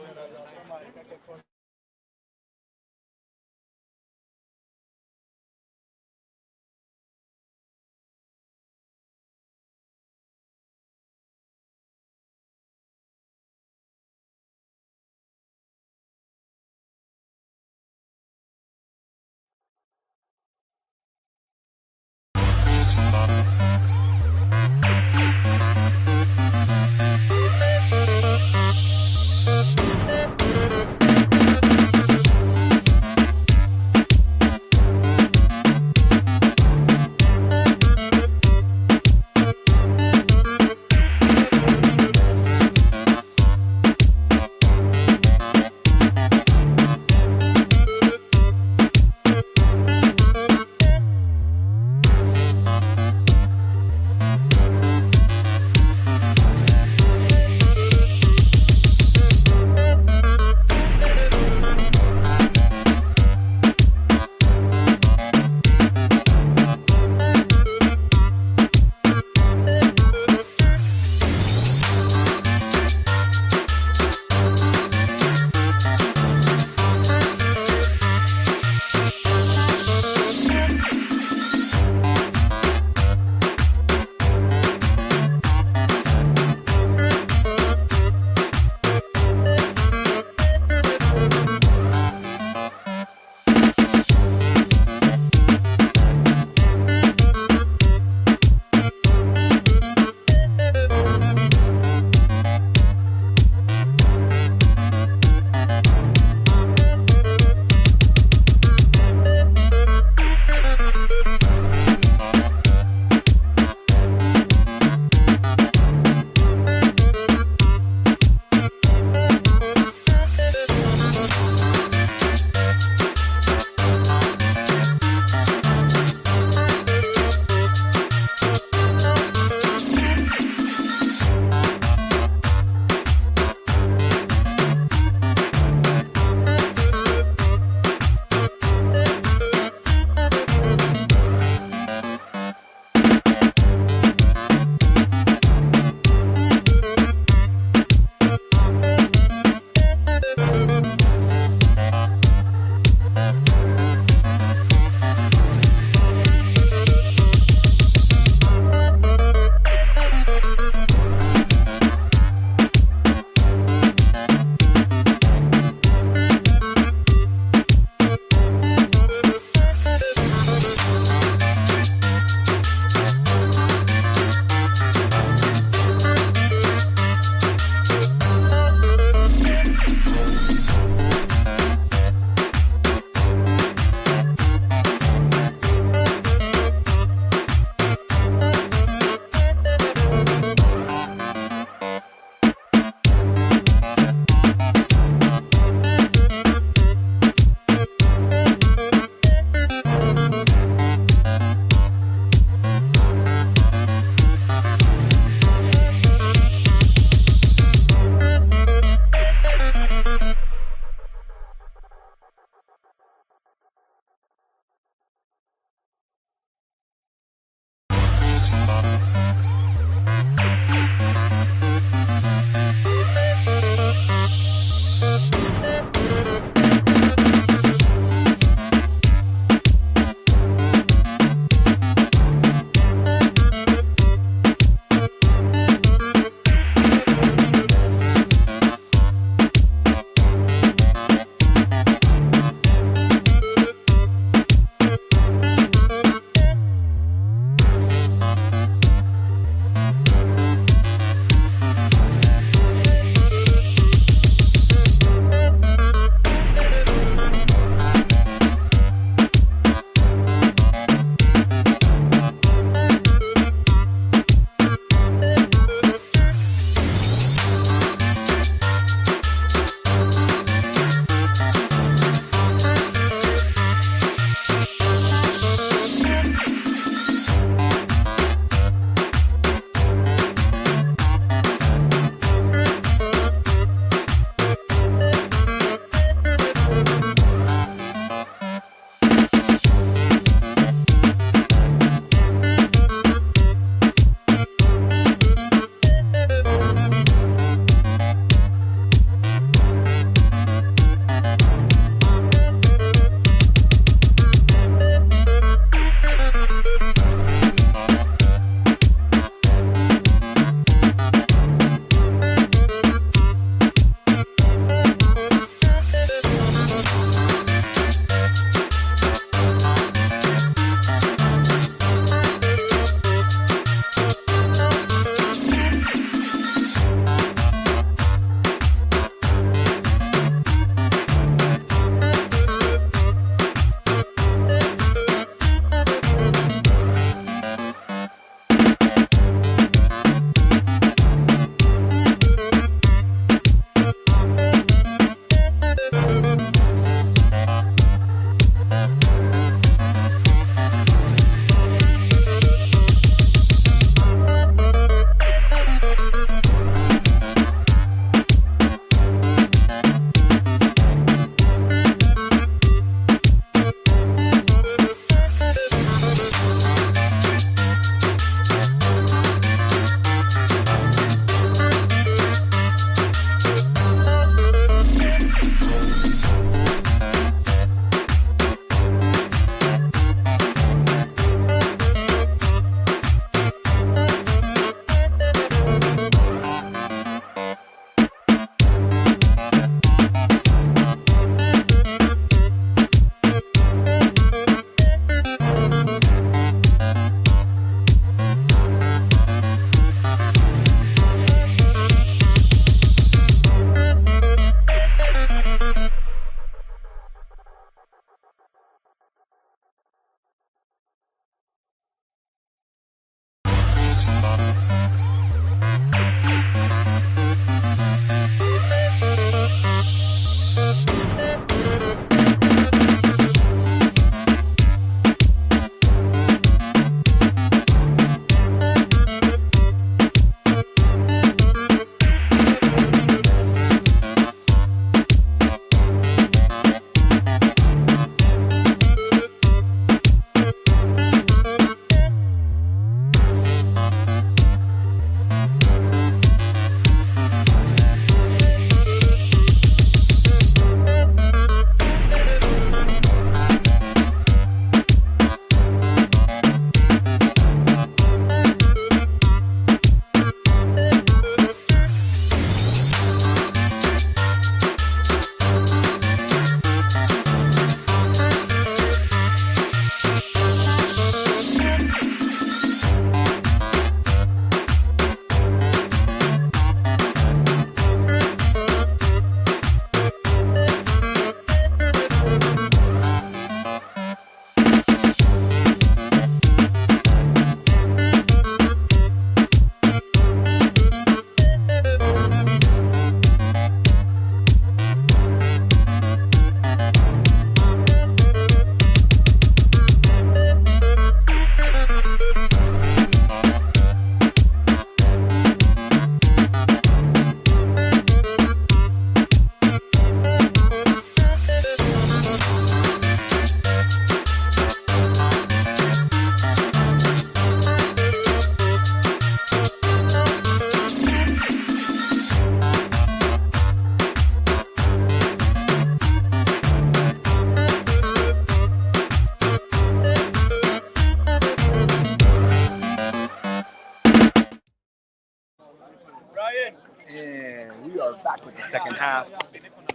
second half.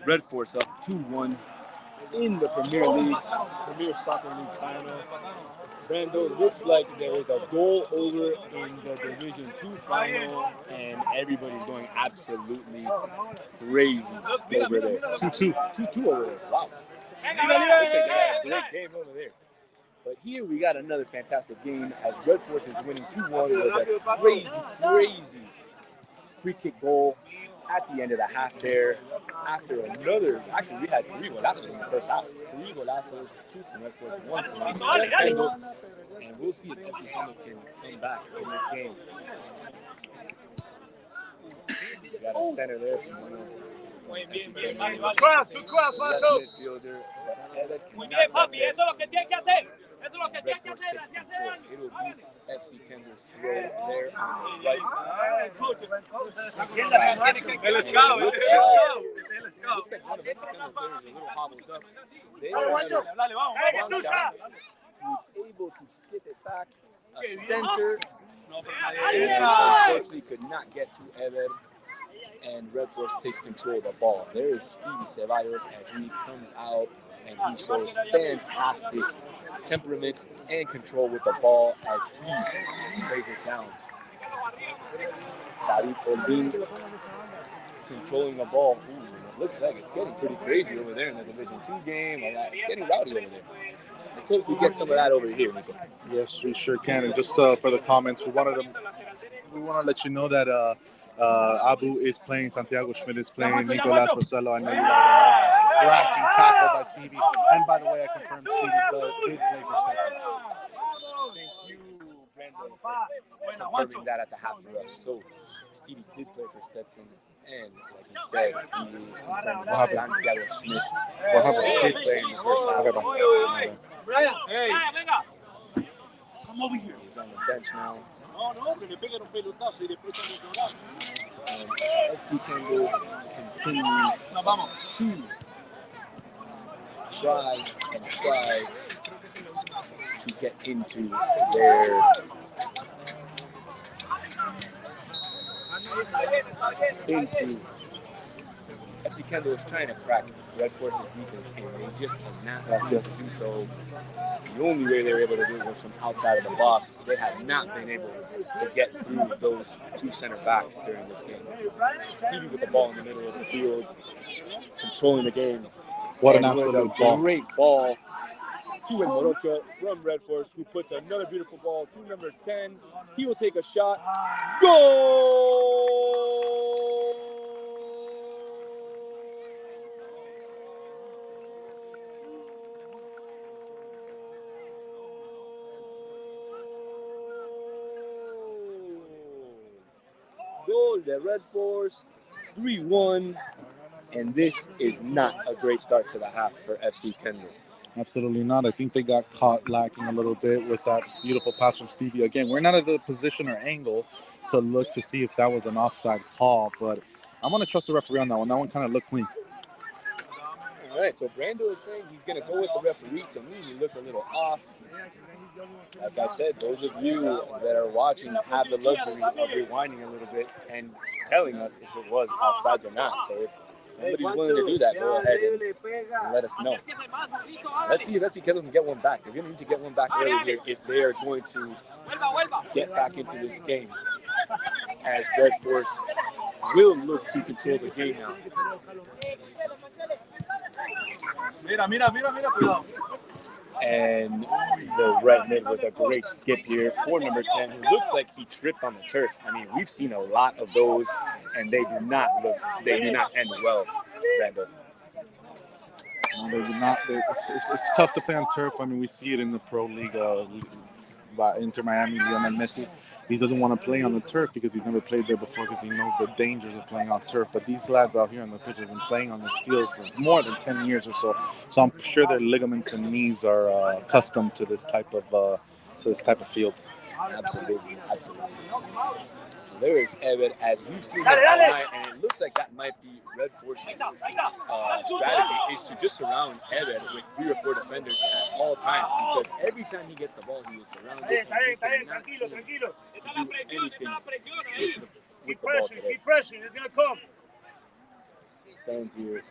Red Force up 2-1 in the Premier League, Premier Soccer League final. Brando, looks like there is a goal over in the Division 2 final, and everybody's going absolutely crazy over there. 2-2. 2-2 over there. Wow. Looks like they got a great game over there. But here we got another fantastic game as Red Force is winning 2-1 with a crazy free kick goal at the end of the half there. After another, actually we had 3 golazos in the first half. 3 golazos, 2 from Red Force, 1 from Kendal. And we'll see if FC Kendal can come back in this game. We got a center there from one of Good cross, macho. midfielder. Muy bien, papi, eso es lo que tiene que hacer. Eso es lo que Red tiene que Force hacer. takes control. It will be FC Kendal's throw there on the right. El scout. Looks like one of FC Kendal's players is a little hobbled up. They have one shot. Who's able to skip it back. A center. And unfortunately could not get to Ever. And Red Force takes control of the ball. There is Stevie Ceballos as he comes out and he shows fantastic temperament and control with the ball as he lays it down. David Olvin controlling the ball. Ooh, it looks like it's getting pretty crazy over there in the Division 2 game. It's getting rowdy over there. Let's hope we get some of that over here, Nico. Yes, we sure can. And just for the comments, we want to let you know that Abu is playing, Santiago Schmidt is playing, Nicolas Rosello. I know you already know. Cracking tackle by Stevie. And by the way, I confirmed Stevie did play for Stetson. Thank you, Brandon, for confirming that at the half for us. So, Stevie did play for Stetson, and like he said, he is confirmed that Santiago Schmidt did play in the first half. Brian, hey. Come over here. He's on the bench now. And FC Kendal continues to try to get into their FC Kendal is trying to crack Red Force's defense, and they just cannot seem to do so. The only way they were able to do it was from outside of the box. They have not been able to get through those 2 center backs during this game. Stevie with the ball in the middle of the field, controlling the game. What an absolute ball. Great ball to El Morocho from Red Force, who puts another beautiful ball to number 10. He will take a shot. Goal! Goal, the Red Force, 3-1. And this is not a great start to the half for FC Kendal. Absolutely not. I think they got caught lacking a little bit with that beautiful pass from Stevie. Again, we're not at the position or angle to look to see if that was an offside call, but I'm going to trust the referee on that one. That one kind of looked clean. All right, so Brando is saying he's going to go with the referee. To me, he looked a little off. Like I said, those of you that are watching have the luxury of rewinding a little bit and telling us if it was offsides or not. So if somebody's willing to do that, go ahead and let us know. Let's see if FC Kendal can get one back. They're going to need to get one back early here if they are going to get back into this game, as Red Force will look to control the game now. And the right mid with a great skip here for number 10, who looks like he tripped on the turf. I mean, we've seen a lot of those, and they do not end well, Brando. No, they do not. It's tough to play on turf. I mean, we see it in the Pro League by Inter Miami, Lionel Messi. He doesn't want to play on the turf because he's never played there before because he knows the dangers of playing on turf. But these lads out here on the pitch have been playing on this field for more than 10 years or so. So I'm sure their ligaments and knees are accustomed to this type of field. Absolutely. So there is Evan, as we've seen him tonight, and it looks like that might be Red Force's strategy is to just surround Evan with 3 or 4 defenders at all times, because every time he gets the ball, he is surrounded. And he cannot seem to do anything with the ball today. Keep pressing, it's going to come. fans here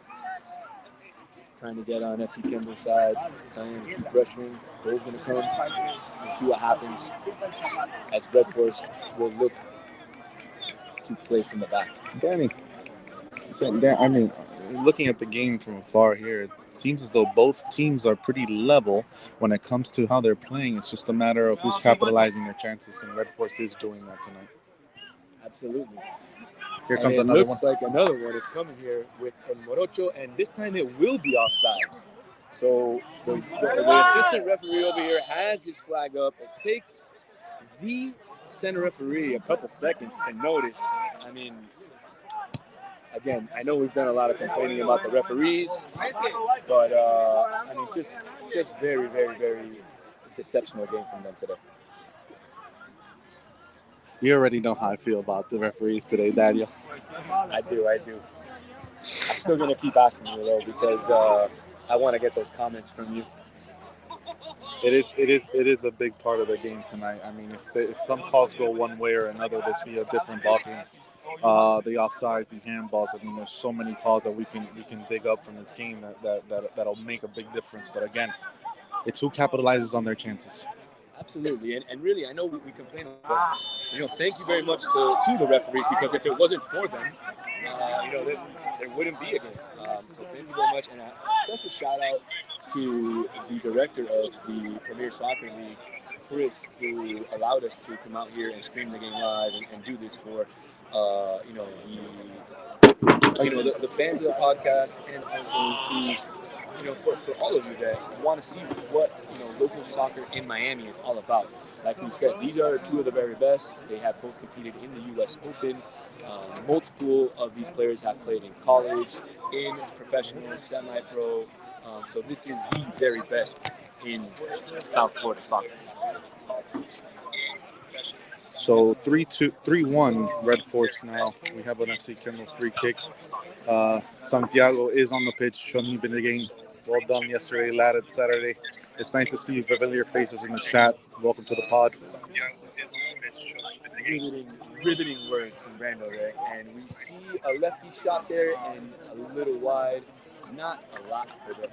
trying to get on FC Kendall's side, trying to keep pressuring. Goal's going to come. We'll see what happens as Red Force will look to play from the back. Danny, I mean, looking at the game from afar here, it seems as though both teams are pretty level when it comes to how they're playing. It's just a matter of who's capitalizing their chances, and Red Force is doing that tonight. Absolutely. Here And comes it another looks one. like another one is coming here with El Morocho, and this time it will be offsides. So the assistant referee over here has his flag up. It takes the center referee a couple seconds to notice. I mean, again, I know we've done a lot of complaining about the referees, but I mean, just very, very, very deceptional game from them today. You already know how I feel about the referees today, Daniel. I do. I'm still gonna keep asking you though because I want to get those comments from you. It is a big part of the game tonight. I mean, if some calls go one way or another, this will be a different ball game. The offsides, the handballs. I mean, there's so many calls that we can dig up from this game that'll make a big difference. But again, it's who capitalizes on their chances. Absolutely, and really, I know we complain about, thank you very much to the referees, because if it wasn't for them, there wouldn't be a game. So thank you very much, and a special shout out to the director of the Premier Soccer League, Chris, who allowed us to come out here and stream the game live and do this for, the fans of the podcast, and also for all of you that want to see what local soccer in Miami is all about. Like we said, these are two of the very best. They have both competed in the U.S. Open. Multiple of these players have played in college, in professional, semi-pro. So this is the very best in South Florida soccer. So 3-1 Red Force now. We have an FC Kendall free kick. Santiago is on the pitch, showing me the game. Well done yesterday, Saturday. It's nice to see familiar faces in the chat. Welcome to the pod. Riveting words from Brando there. And we see a lefty shot there and a little wide. Not a lot for the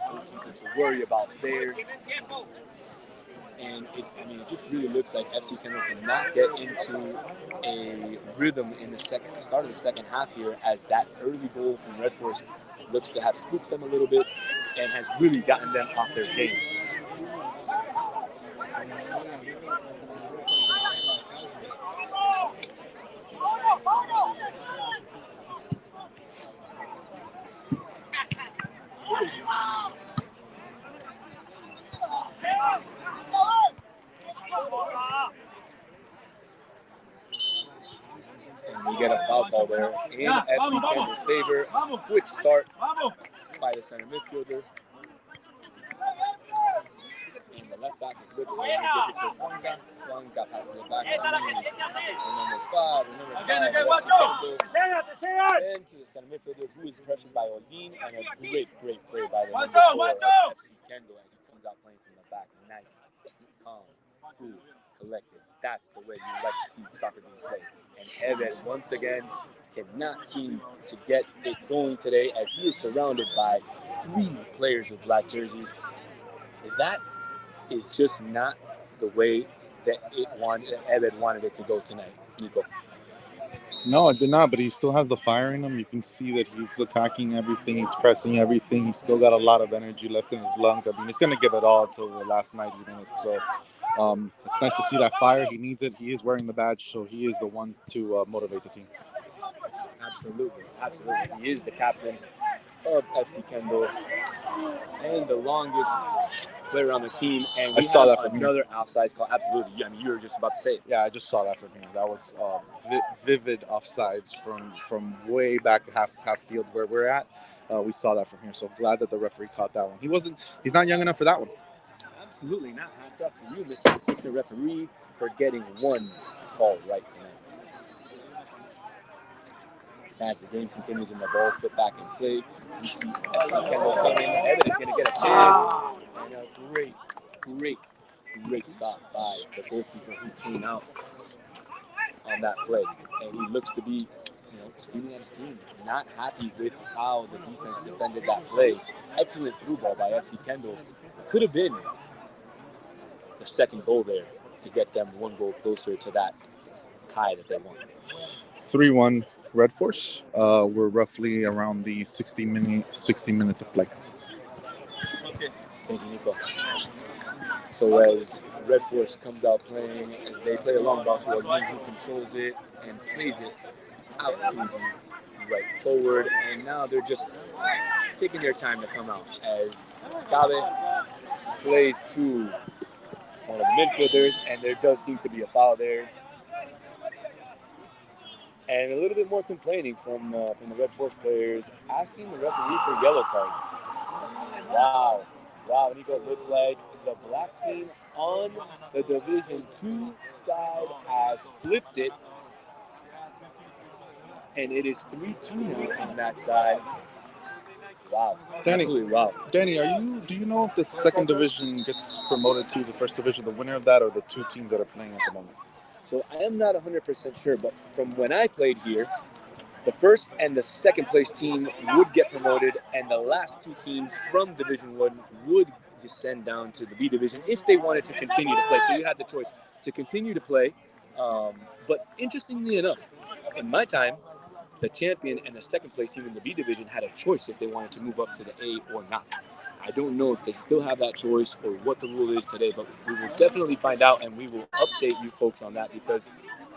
goalkeeper to worry about there. And it just really looks like FC Kendall cannot get into a rhythm in the start of the second half here, as that early goal from Red Force looks to have spooked them a little bit and has really gotten them off their game. And we get a foul call there in FC Kendall's favor. Quick start by the center midfielder. And the left back is with it. And gives it to Juanca. Juanca passes it back to number 5. FC Kendall. And to the center midfielder, who is pressured by Olin. And a great play by the number 4 of FC Kendall as he comes out playing from the back. Nice, calm, cool, collected. That's the way you like to see soccer being played. And Evan, once again, cannot seem to get it going today, as he is surrounded by 3 players with black jerseys. That is just not the way that Evan wanted it to go tonight, Nico. No, it did not, but he still has the fire in him. You can see that he's attacking everything. He's pressing everything. He's still got a lot of energy left in his lungs. I mean, he's going to give it all until the last 90 minutes. So it's nice to see that fire. He needs it. He is wearing the badge, so he is the one to motivate the team. Absolutely. He is the captain of FC Kendall and the longest player on the team. And we saw have that from another offsides call. Absolutely. I mean, you were just about to say it. Yeah, I just saw that from him. That was vivid offsides from way back half field where we're at. We saw that from here. So glad that the referee caught that one. He's not young enough for that one. Absolutely not. Hats up to you, Mr. Assistant Referee, for getting one call right tonight. As the game continues and the ball's put back in play, we see FC Kendall coming. Evan is going to get a chance. And a great stop by the goalkeeper who came out on that play. And he looks to be screaming at his team, not happy with how the defense defended that play. Excellent through ball by FC Kendall. Could have been the second goal there to get them one goal closer to that tie that they want. 3-1 Red Force. We're roughly around the 60 minutes of play. Thank you, Nico. So as Red Force comes out playing, they play a long ball to Olin, who controls it and plays it out to the right forward. And now they're just taking their time to come out as Gabe plays to one of the midfielders, and there does seem to be a foul there. And a little bit more complaining from the Red Force players, asking the referee for yellow cards. Wow, Nico, it looks like the black team on the Division 2 side has flipped it. And it is 3-2 now on that side. Wow. Danny, absolutely wow. Danny, do you know if the second division gets promoted to the first division, the winner of that, or the two teams that are playing at the moment? So I am not 100% sure, but from when I played here, the first and the second place team would get promoted, and the last two teams from Division 1 would descend down to the B division if they wanted to continue to play. So you had the choice to continue to play. But interestingly enough, in my time, the champion and the second place team in the B division had a choice if they wanted to move up to the A or not. I don't know if they still have that choice or what the rule is today, but we will definitely find out, and we will update you folks on that, because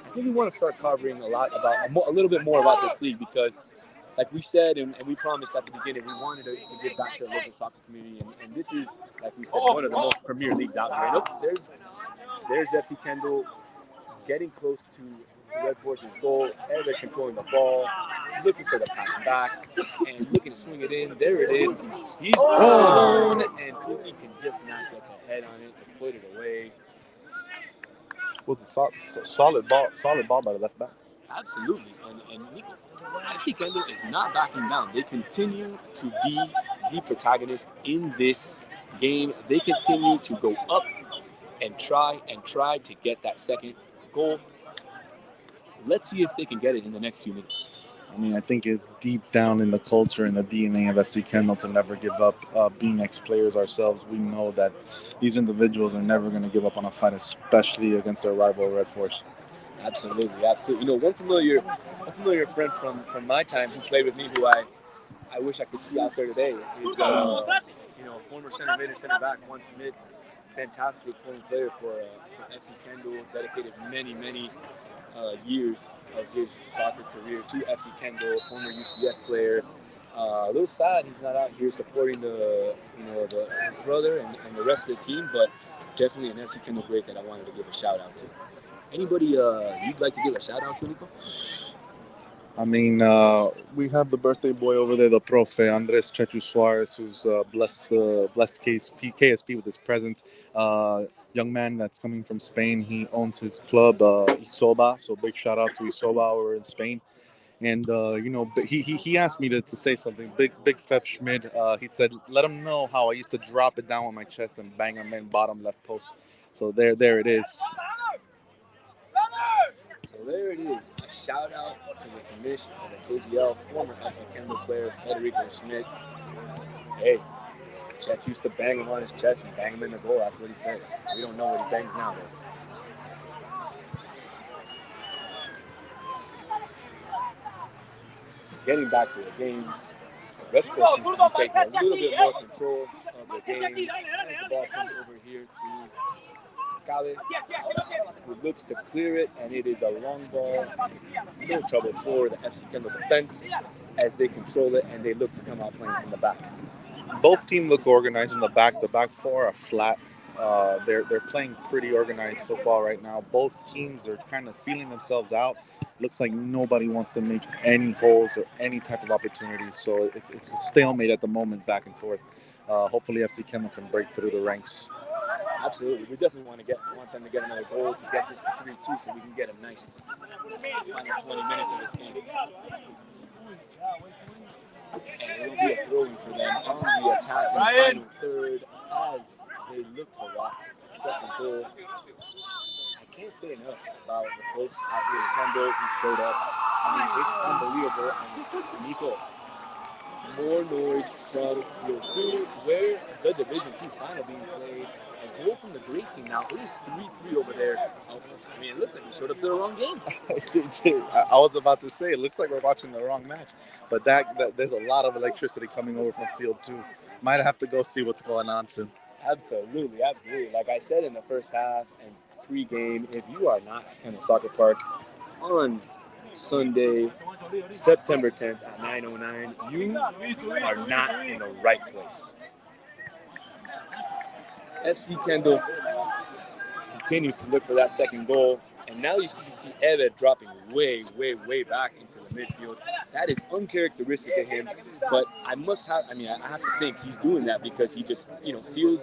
I think we want to start covering a little bit more about this league, because like we said and we promised at the beginning, we wanted to give back to the local soccer community, and this is, like we said, one of the most premier leagues out here. And there's FC Kendall getting close to Red Force's goal. They're controlling the ball, looking for the pass back, and looking to swing it in. There it is. He's on, and Cookie can just not get the head on it to put it away. Was a solid ball by the left back. Absolutely, and FC Kendall is not backing down. They continue to be the protagonist in this game. They continue to go up and try to get that second goal. Let's see if they can get it in the next few minutes. I mean, I think it's deep down in the culture and the DNA of FC Kendall to never give up. Being ex-players ourselves, we know that these individuals are never going to give up on a fight, especially against their rival Red Force. Absolutely. One familiar friend from my time who played with me, who I wish I could see out there today, is former center mid and center back Juan Schmidt. Fantastic former player for FC Kendall, dedicated many years of his soccer career to FC Kendall, former UCF player. A little sad he's not out here supporting his brother and the rest of the team, but definitely an FC Kendall great that I wanted to give a shout out to. Anybody you'd like to give a shout out to, Nico? I mean, we have the birthday boy over there, the profe, Andres Chechu Suarez, who's blessed KSP with his presence. Young man that's coming from Spain. He owns his club, Isoba. So big shout out to Isoba over in Spain. And, he asked me to say something. Big Feb Schmid. He said, let him know how I used to drop it down on my chest and bang him in bottom left post. So there it is. So there it is. A shout out to the commission of the KGL, former FC Kendall player Federico Schmidt. Hey, Chet used to bang him on his chest and bang him in the goal. That's what he says. We don't know what he bangs now, though. Getting back to the game, the Red Force seems to be taking a little bit more control of the game. As the ball comes over here to Kale, who looks to clear it, and it is a long ball. No trouble for the FC Kendall defense as they control it and they look to come out playing from the back. Both teams look organized in the back. The back four are flat. They're playing pretty organized football right now. Both teams are kind of feeling themselves out. Looks like nobody wants to make any holes or any type of opportunities. So it's a stalemate at the moment, back and forth. Hopefully FC Kendall can break through the ranks. Absolutely. We definitely want them to get another goal to get this to 3-2 so we can get a nice final 20 minutes of this game. And it will be a throw-in for them on the attack in the final third as they look for that second goal. I can't can't say enough about the folks out here in Kendall who showed up. I mean, it's unbelievable. And Nico, more noise from Field 2, where the Division 2 final being played. A goal from the great team now. It is 3-3 over there. I mean, it looks like we showed up to the wrong game. I was about to say, it looks like we're watching the wrong match. But that there's a lot of electricity coming over from Field 2. Might have to go see what's going on soon. Absolutely. Like I said in the first half and pre-game, if you are not at Kendall Soccer Park on Sunday, September 10th at 9:09, you are not in the right place. FC Kendall continues to look for that second goal, and now you can see Ever dropping way back into the midfield. That is uncharacteristic of him, but I have to think he's doing that because he just, feels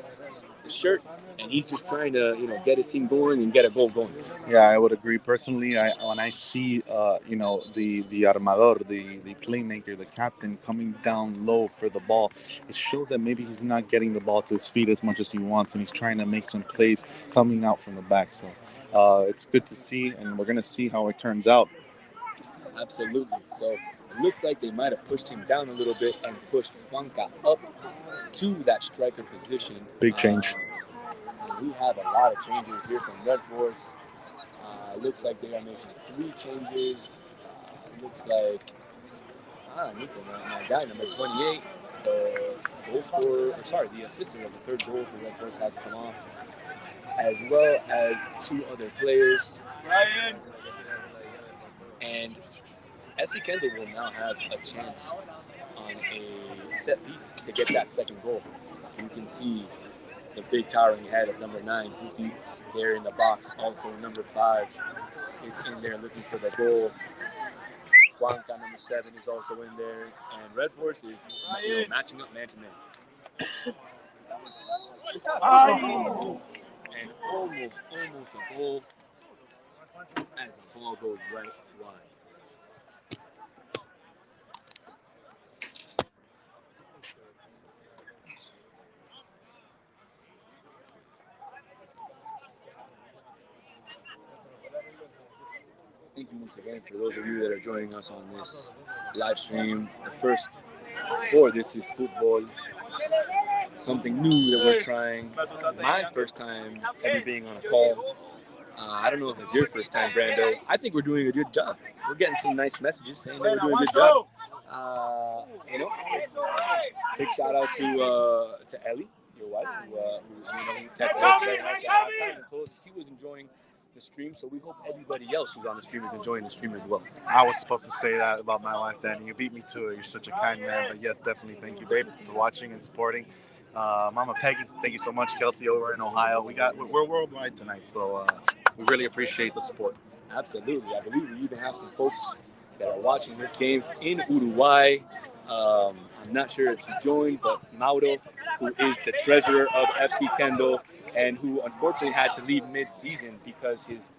the shirt, and he's just trying to, get his team going and get a goal going. Yeah, I would agree. Personally, when I see, the armador, the playmaker, the captain coming down low for the ball, it shows that maybe he's not getting the ball to his feet as much as he wants, and he's trying to make some plays coming out from the back. So it's good to see, and we're going to see how it turns out. Absolutely. So it looks like they might have pushed him down a little bit and pushed Juanca up to that striker position. Big change. We have a lot of changes here from Red Force. Looks like they are making 3 changes. Looks like Nico, my guy, number 28, the assistant of the third goal for Red Force has come off, as well as 2 other players. And FC Kendall will now have a chance on a set piece to get that second goal. You can see the big towering head of number 9, Guti, there in the box. Also, number 5 is in there looking for the goal. Juanca, number 7, is also in there. And Red Force is matching up man to man. And almost a goal as the ball goes right wide. Thank you once again for those of you that are joining us on this live stream. The first for This Is Futbol. Something new that we're trying. My first time ever being on a call. I don't know if it's your first time, Brando. I think we're doing a good job. We're getting some nice messages saying that we're doing a good job. Big shout out to Ellie, your wife, who texted us very nice at halftime and told us she was enjoying the stream. So we hope everybody else who's on the stream is enjoying the stream as well. I was supposed to say that about my wife, Danny. You beat me to it. You're such a kind man. But yes, definitely thank you, babe, for watching and supporting. Mama Peggy, thank you so much. Kelsey over in Ohio. We're worldwide tonight, so we really appreciate the support. Absolutely. I believe we even have some folks that are watching this game in Uruguay. I'm not sure if he joined, but Mauro, who is the treasurer of FC Kendall, and who unfortunately had to leave mid-season because his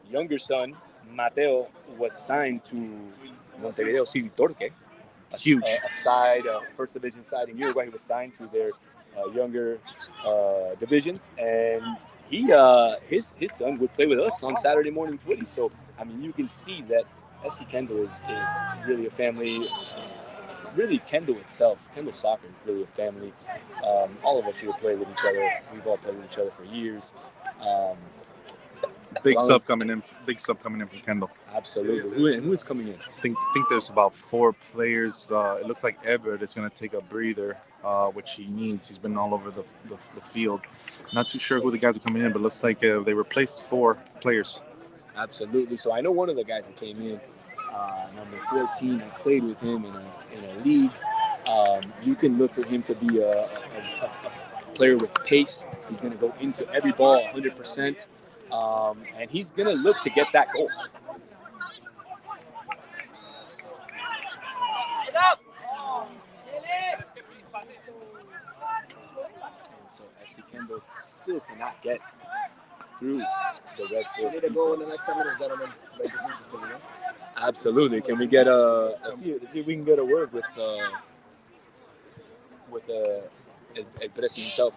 younger son, Mateo, was signed to Montevideo City Torque. A first division side in Uruguay. He was signed to their younger divisions, and his son would play with us on Saturday morning footy. So, I mean, you can see that FC Kendall is really a family. Really, Kendall itself, Kendall soccer is really a family. All of us here play with each other. We've all played with each other for years. Big sub coming in from Kendall. Absolutely. Who is coming in? I think there's about 4 players. It looks like Everett is going to take a breather, which he needs. He's been all over the field. Not too sure who the guys are coming in, but it looks like they replaced 4 players. Absolutely. So I know one of the guys that came in, number 14. I played with him in a league. You can look for him to be a player with pace. He's going to go into every ball 100%. And he's going to look to get that goal. And so FC Kendall still cannot get through the Red Force defense. Absolutely. Can we get let's see if we can get a word with El Presi himself.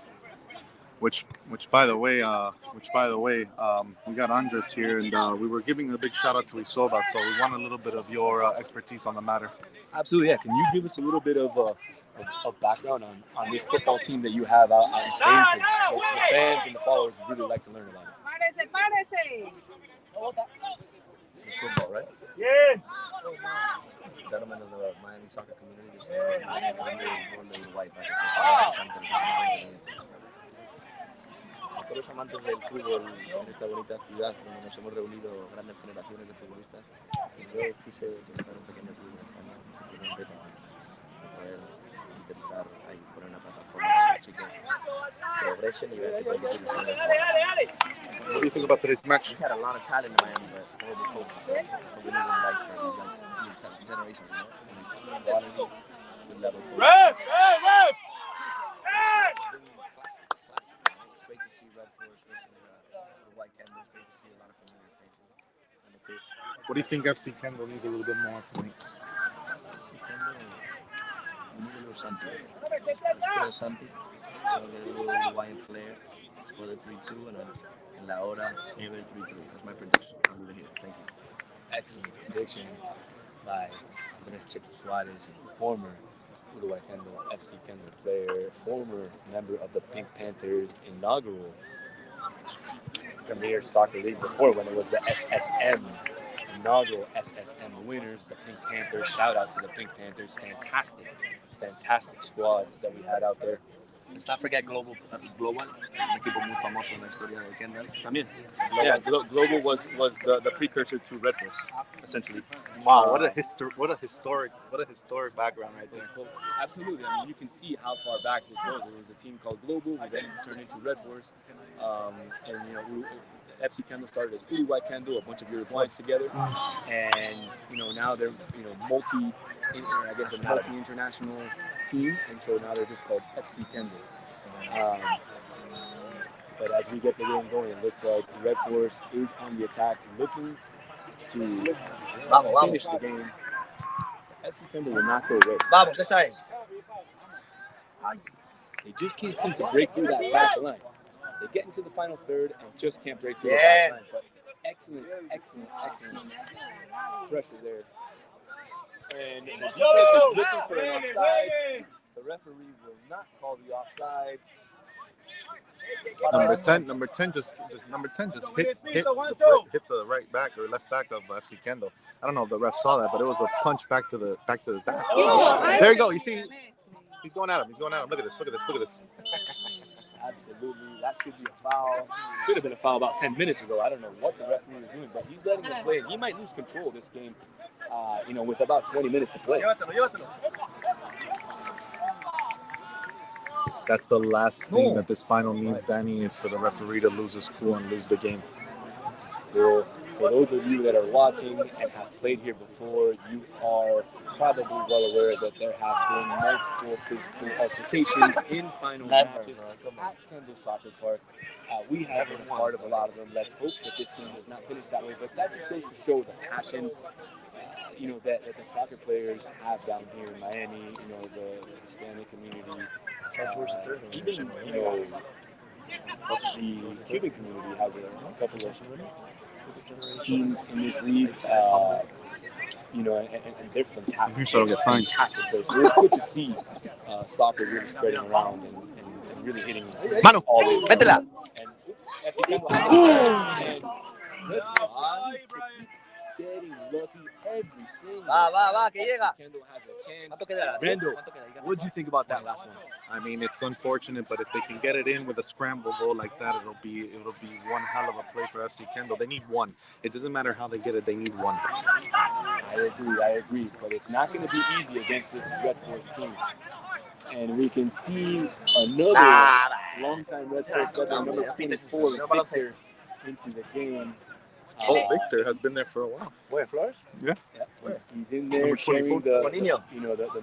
Which by the way, we got Andres here, and we were giving a big shout out to Isoba, so we want a little bit of your expertise on the matter. Absolutely, yeah. Can you give us a little bit of background on this football team that you have out in Spain? Because the fans and the followers would really like to learn about it. This is football, right? Gentlemen of the Miami soccer community, this is gol de Uruguay para que se a todos los amantes del fútbol en esta bonita ciudad donde nos hemos reunido grandes generaciones de futbolistas. Yo quise montar un pequeño club en España simplemente para poder intentar ahí poner una plataforma para que los chicos progresen y vean si pueden vivir sin el What do you think about today's match? We had a lot of talent in Miami, but horrible coaches. Right? That's what we need in life for these young generations, you know? Quality, good level coaching. Classic. It's great to see Red Force versus Uruguay Kendal. It's great to see a lot of familiar faces on the pitch. What do you think FC Kendal needs a little bit more tonight? FC Kendal, we need a little something. Let's put a something. A little Uruguayan flair. Let's go to 3-2 and in la hora, maybe 3-3. That's my prediction. I'll leave it here. Thank you. Excellent prediction by Andrés Checho Suarez, former Uruguay Kendal, FC Kendal player, former member of the Pink Panthers' inaugural Premier Soccer League before when it was the SSM, inaugural SSM winners, the Pink Panthers. Shout out to the Pink Panthers. Fantastic squad that we had out there. Let's not forget Global, un equipo muy famoso en la historia de Kendal. También. Yeah, Global was the precursor to Red Force, essentially. Wow, what a historic background right there. Well, absolutely. I mean, you can see how far back this goes. It was a team called Global, who then turned into Red Force, and FC Kendal started as Uruguay Kendal, a bunch of Uruguayans together, and now they're a multi-international team, and so now they're just called FC Kendal. But as we get the game going, it looks like Red Force is on the attack, looking to finish the game. FC Kendal will not go away. Vamos, esta es. They just can't seem to break through that back line. They get into the final third and just can't break through the back line. But excellent pressure there. And the defense is looking for an offside. The referee will not call the offsides. Number 10 just hit the right back or left back of FC Kendal. I don't know if the ref saw that, but it was a punch back to the back. There you go. You see, he's going at him. Look at this. Absolutely, that should be a foul. Should have been a foul about 10 minutes ago. I don't know what the referee is doing, but he's letting him play. He might lose control of this game, with about 20 minutes to play. That's the last thing that this final needs, Danny, is for the referee to lose his cool and lose the game. Well, for those of you that are watching and have played here before, you are probably well aware that there have been multiple physical altercations in final matches at Kendal Soccer Park. We have been a part of a lot of them. Let's hope that this game does not finish that way, but that just goes to show the passion that the soccer players have down here in Miami, the Hispanic community. Even, the Cuban community has a couple of teams in this league, and they're fantastic. Fantastic players. So it's good to see soccer really spreading around and really hitting all the and FC Kendal has getting lucky every single time. que llega. Kendal has a chance. Brando, what did you think about that last one? I mean, it's unfortunate, but if they can get it in with a scramble goal like that, it'll be one hell of a play for FC Kendal. They need one. It doesn't matter how they get it; they need one. I agree, but it's not going to be easy against this Red Force team. And we can see another long-time Red Force player, number 24, Victor, into the game. Victor has been there for a while. Where, Flores? Yeah. He's in there sharing the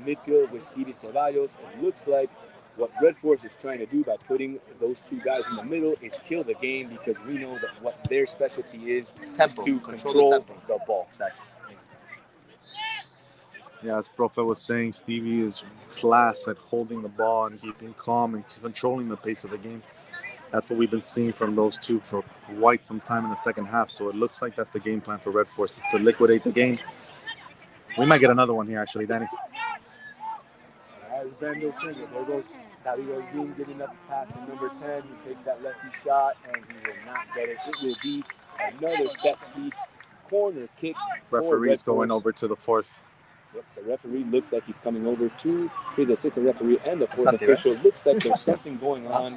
midfield with Stevie Ceballos. It looks like what Red Force is trying to do by putting those two guys in the middle is kill the game, because we know that what their specialty is to control the ball. Exactly. Yeah, as Profe was saying, Stevie is class at holding the ball and keeping calm and controlling the pace of the game. That's what we've been seeing from those two for quite some time in the second half. So it looks like that's the game plan for Red Force, is to liquidate the game. We might get another one here, actually, Danny. As Brando said, there goes David Osdin giving up the pass to number 10. He takes that lefty shot, and he will not get it. It will be another set piece corner kick. Referee's going over to the fourth. Yep, the referee looks like he's coming over to his assistant referee, and the fourth official looks like there's something going on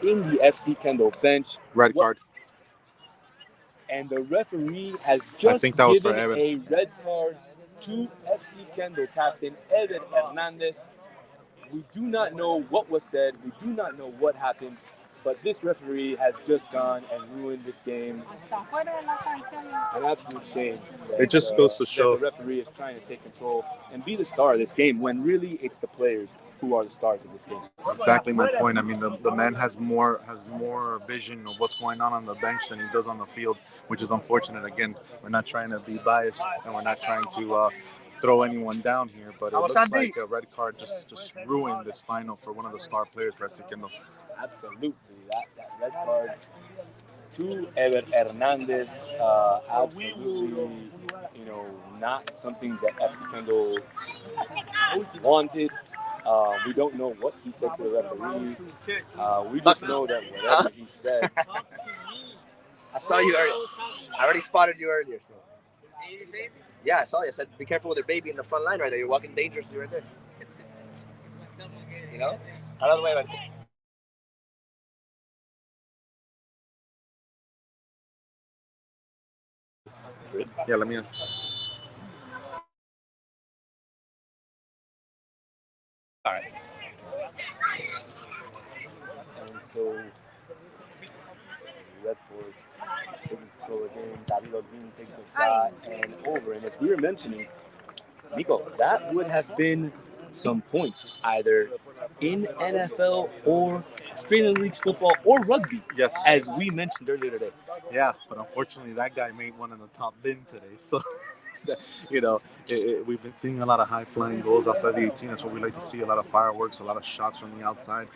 in the FC Kendal bench. Red card. And the referee has just given a red card to FC Kendal captain Ever Hernandez. We do not know what was said. We do not know what happened. But this referee has just gone and ruined this game. An absolute shame. It just goes to show the referee is trying to take control and be the star of this game when really it's the players who are the stars of this game. Exactly my point. I mean, the man has more vision of what's going on the bench than he does on the field, which is unfortunate. Again, we're not trying to be biased, and we're not trying to throw anyone down here, but it looks like a red card just ruined this final for one of the star players for FC Kendal. Absolutely. That red card to Ever Hernandez, absolutely, not something that FC Kendal wanted. We don't know what he said to the referee. We just know that whatever he said. I saw you earlier. I already spotted you earlier. So. Yeah, I saw you. I said, be careful with your baby in the front line right there. You're walking dangerously right there. Out of the way, man. Yeah, let me ask. All right. And so, Red Force taking control again. David Osdin takes a shot and over. And as we were mentioning, Nico, that would have been some points either in NFL or Australian League football or rugby. Yes. As we mentioned earlier today. Yeah, but unfortunately that guy made one in the top bin today. So, we've been seeing a lot of high-flying goals outside the 18. That's what we like to see, a lot of fireworks, a lot of shots from the outside.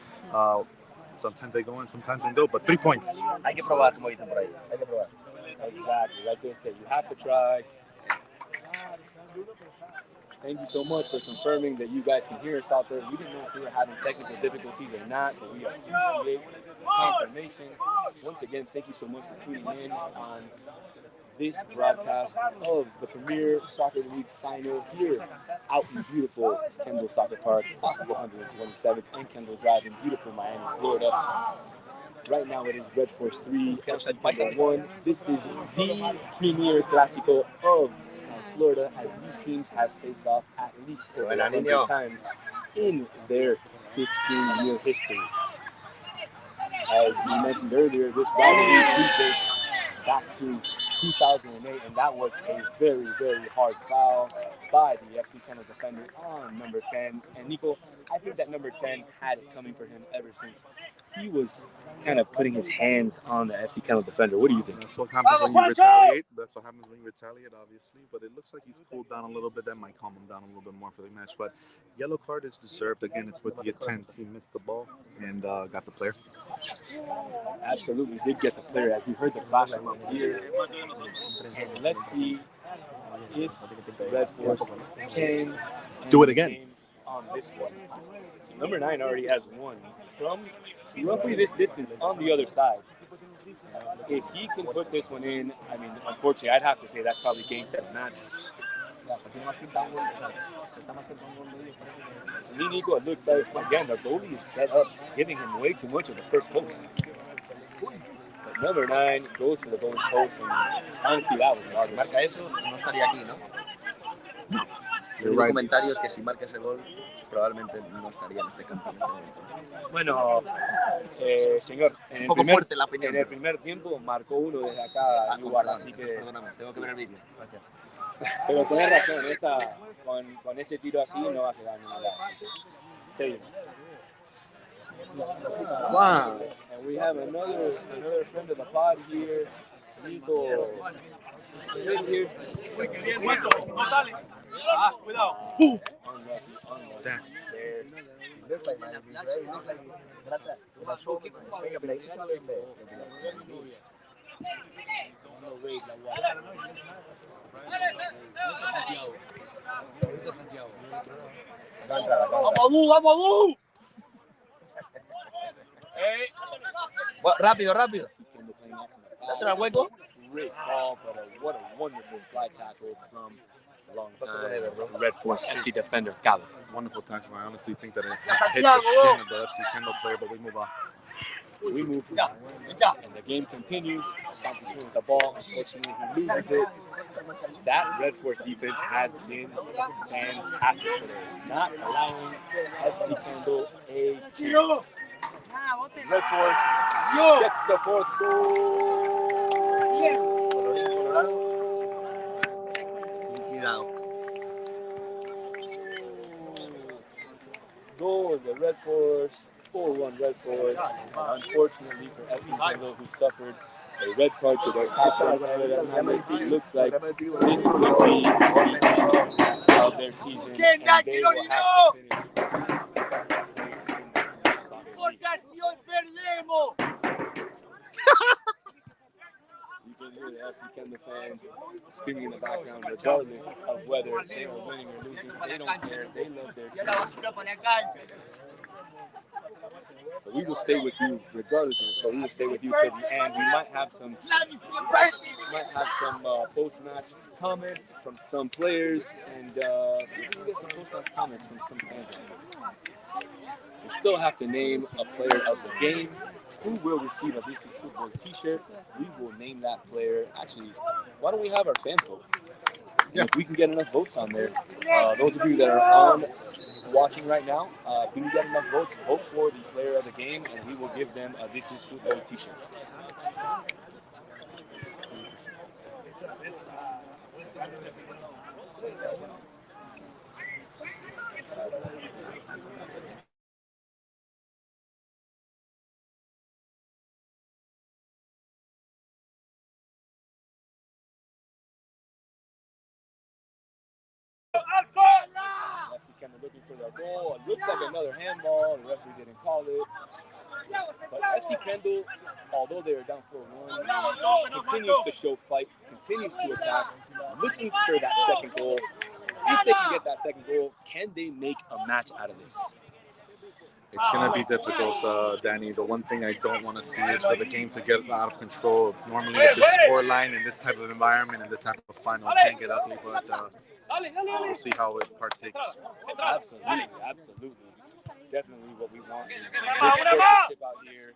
Sometimes they go in, sometimes they don't, but 3 points. Hay que probar, como dicen por ahí. Hay que probar. Exactly. Like they said, you have to try. Thank you so much for confirming that you guys can hear us out there. We didn't know if we were having technical difficulties or not, but we appreciate the confirmation. Once again, thank you so much for tuning in on this broadcast of the Premier Soccer League final here out in beautiful Kendal Soccer Park off of 127th and Kendal Drive in beautiful Miami, Florida. Right now it is Red Force 3, FC Kendal 1. This is the Premier Clásico of South Florida, as these teams have faced off at least 100 times in their 15-year history. As we mentioned earlier, this rivalry dates back to 2008, and that was a very, very hard foul by the FC Kendal defender on number 10. And Nico, I think that number 10 had it coming for him ever since he was kind of putting his hands on the FC Kendal defender. What do you think? That's what happens when you retaliate. That's what happens when you retaliate, obviously. But it looks like he's cooled down a little bit. That might calm him down a little bit more for the match. But yellow card is deserved. Again, it's with the attempt. He missed the ball and got the player. Absolutely did get the player, as we heard the flashing up here. And let's see if Red Force can do it again on this one. Number 9 already has one from roughly this distance on the other side. If he can put this one in, I mean, unfortunately, I'd have to say that's probably game, set, match. To me, Nico, it looks like, again, the goalie is set up, giving him way too much of the first post. But number 9 goes to the goal post, and honestly, that was garbage. Marca eso, no estaría aquí, ¿no? You're right. Comentarios que si marca ese gol, probablemente no estaría en este campo en este momento. Bueno, señor, en el primer tiempo marcó uno desde acá igual, así que... Perdóname, tengo que ver el vídeo. Gracias. Pero tenés razón, con ese tiro así no hace daño. Seguimos. Wow. And we have another friend of the pod here, Nico. Here. Damn. Looks like man. Looks like Rápido, rápido. ¿Hacer al hueco? Great ball, but what a wonderful slide tackle from a long time Red Force FC defender, Cabo. Wonderful tackle. I honestly think that it hit the shin of the FC Kendal player, but we move on. We move on, and the game continues. Santos with the ball. Unfortunately, he loses it. That Red Force defense has been fantastic today, not allowing FC Kendal a chance. Red Force gets the fourth goal. Goal of the Red Force, 4-1 Red Force. Unfortunately for FC Kendal, who suffered a red card to their captain, it looks like this could be the end of their season, and they will have to finish second place in the soccer league. You can hear the FC Kendal fans screaming in the background, regardless of whether they are winning or losing. They don't care. They love their team. But we will stay with you regardless of the score. We will stay with you till the end. We might have some post-match comments from some players, and we can get some post-match comments from some fans. We still have to name a player of the game. Who will receive a This Is Futbol t-shirt? We will name that player. Actually, why don't we have our fans vote? Yeah. If we can get enough votes on there, those of you that are on watching right now, if we can get enough votes, vote for the player of the game, and we will give them a This Is Futbol t-shirt. FC Kendal looking for the goal. It looks like another handball. The referee didn't call it. But FC Kendal, although they are down 4-1, continues to show fight, continues to attack, looking for that second goal. If they can get that second goal, can they make a match out of this? It's going to be difficult, Danny. The one thing I don't want to see is for the game to get out of control. Normally with this score line in this type of environment and this type of final, it can't get ugly, but we'll see how it partakes. Absolutely. Definitely what we want is good sportsmanship out here.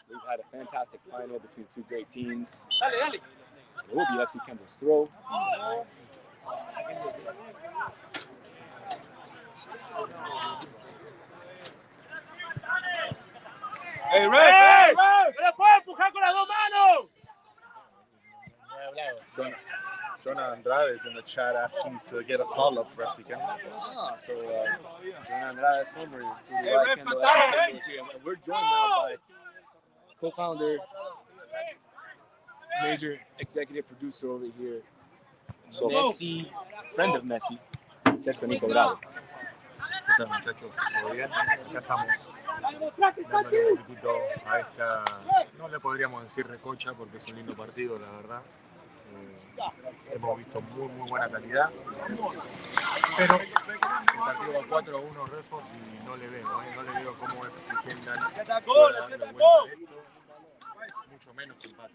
We've had a fantastic final between two great teams. It will be FC Kendal's throw. ¡Hey, Red! ¡No le puedo empujar con las dos manos! Jonah Andrade is in the chat asking to get a call up for FC Kendal. So Jonah Andrade, former Uruguay Kendal FC Kendal is here. And we're joined now by co-founder, major executive producer over here, Messi, friend of Messi, Sergio Nico Bravo. ¿Qué tal, muchachos? ¿Todo bien? Ya estamos dándole un poquitito a esta, no le podríamos decir recocha porque es un lindo partido, la verdad. Hemos visto muy buena calidad, pero el partido va 4-1 Red Force y no le veo cómo FC Kendal puede darle vuelta a esto, mucho menos empate.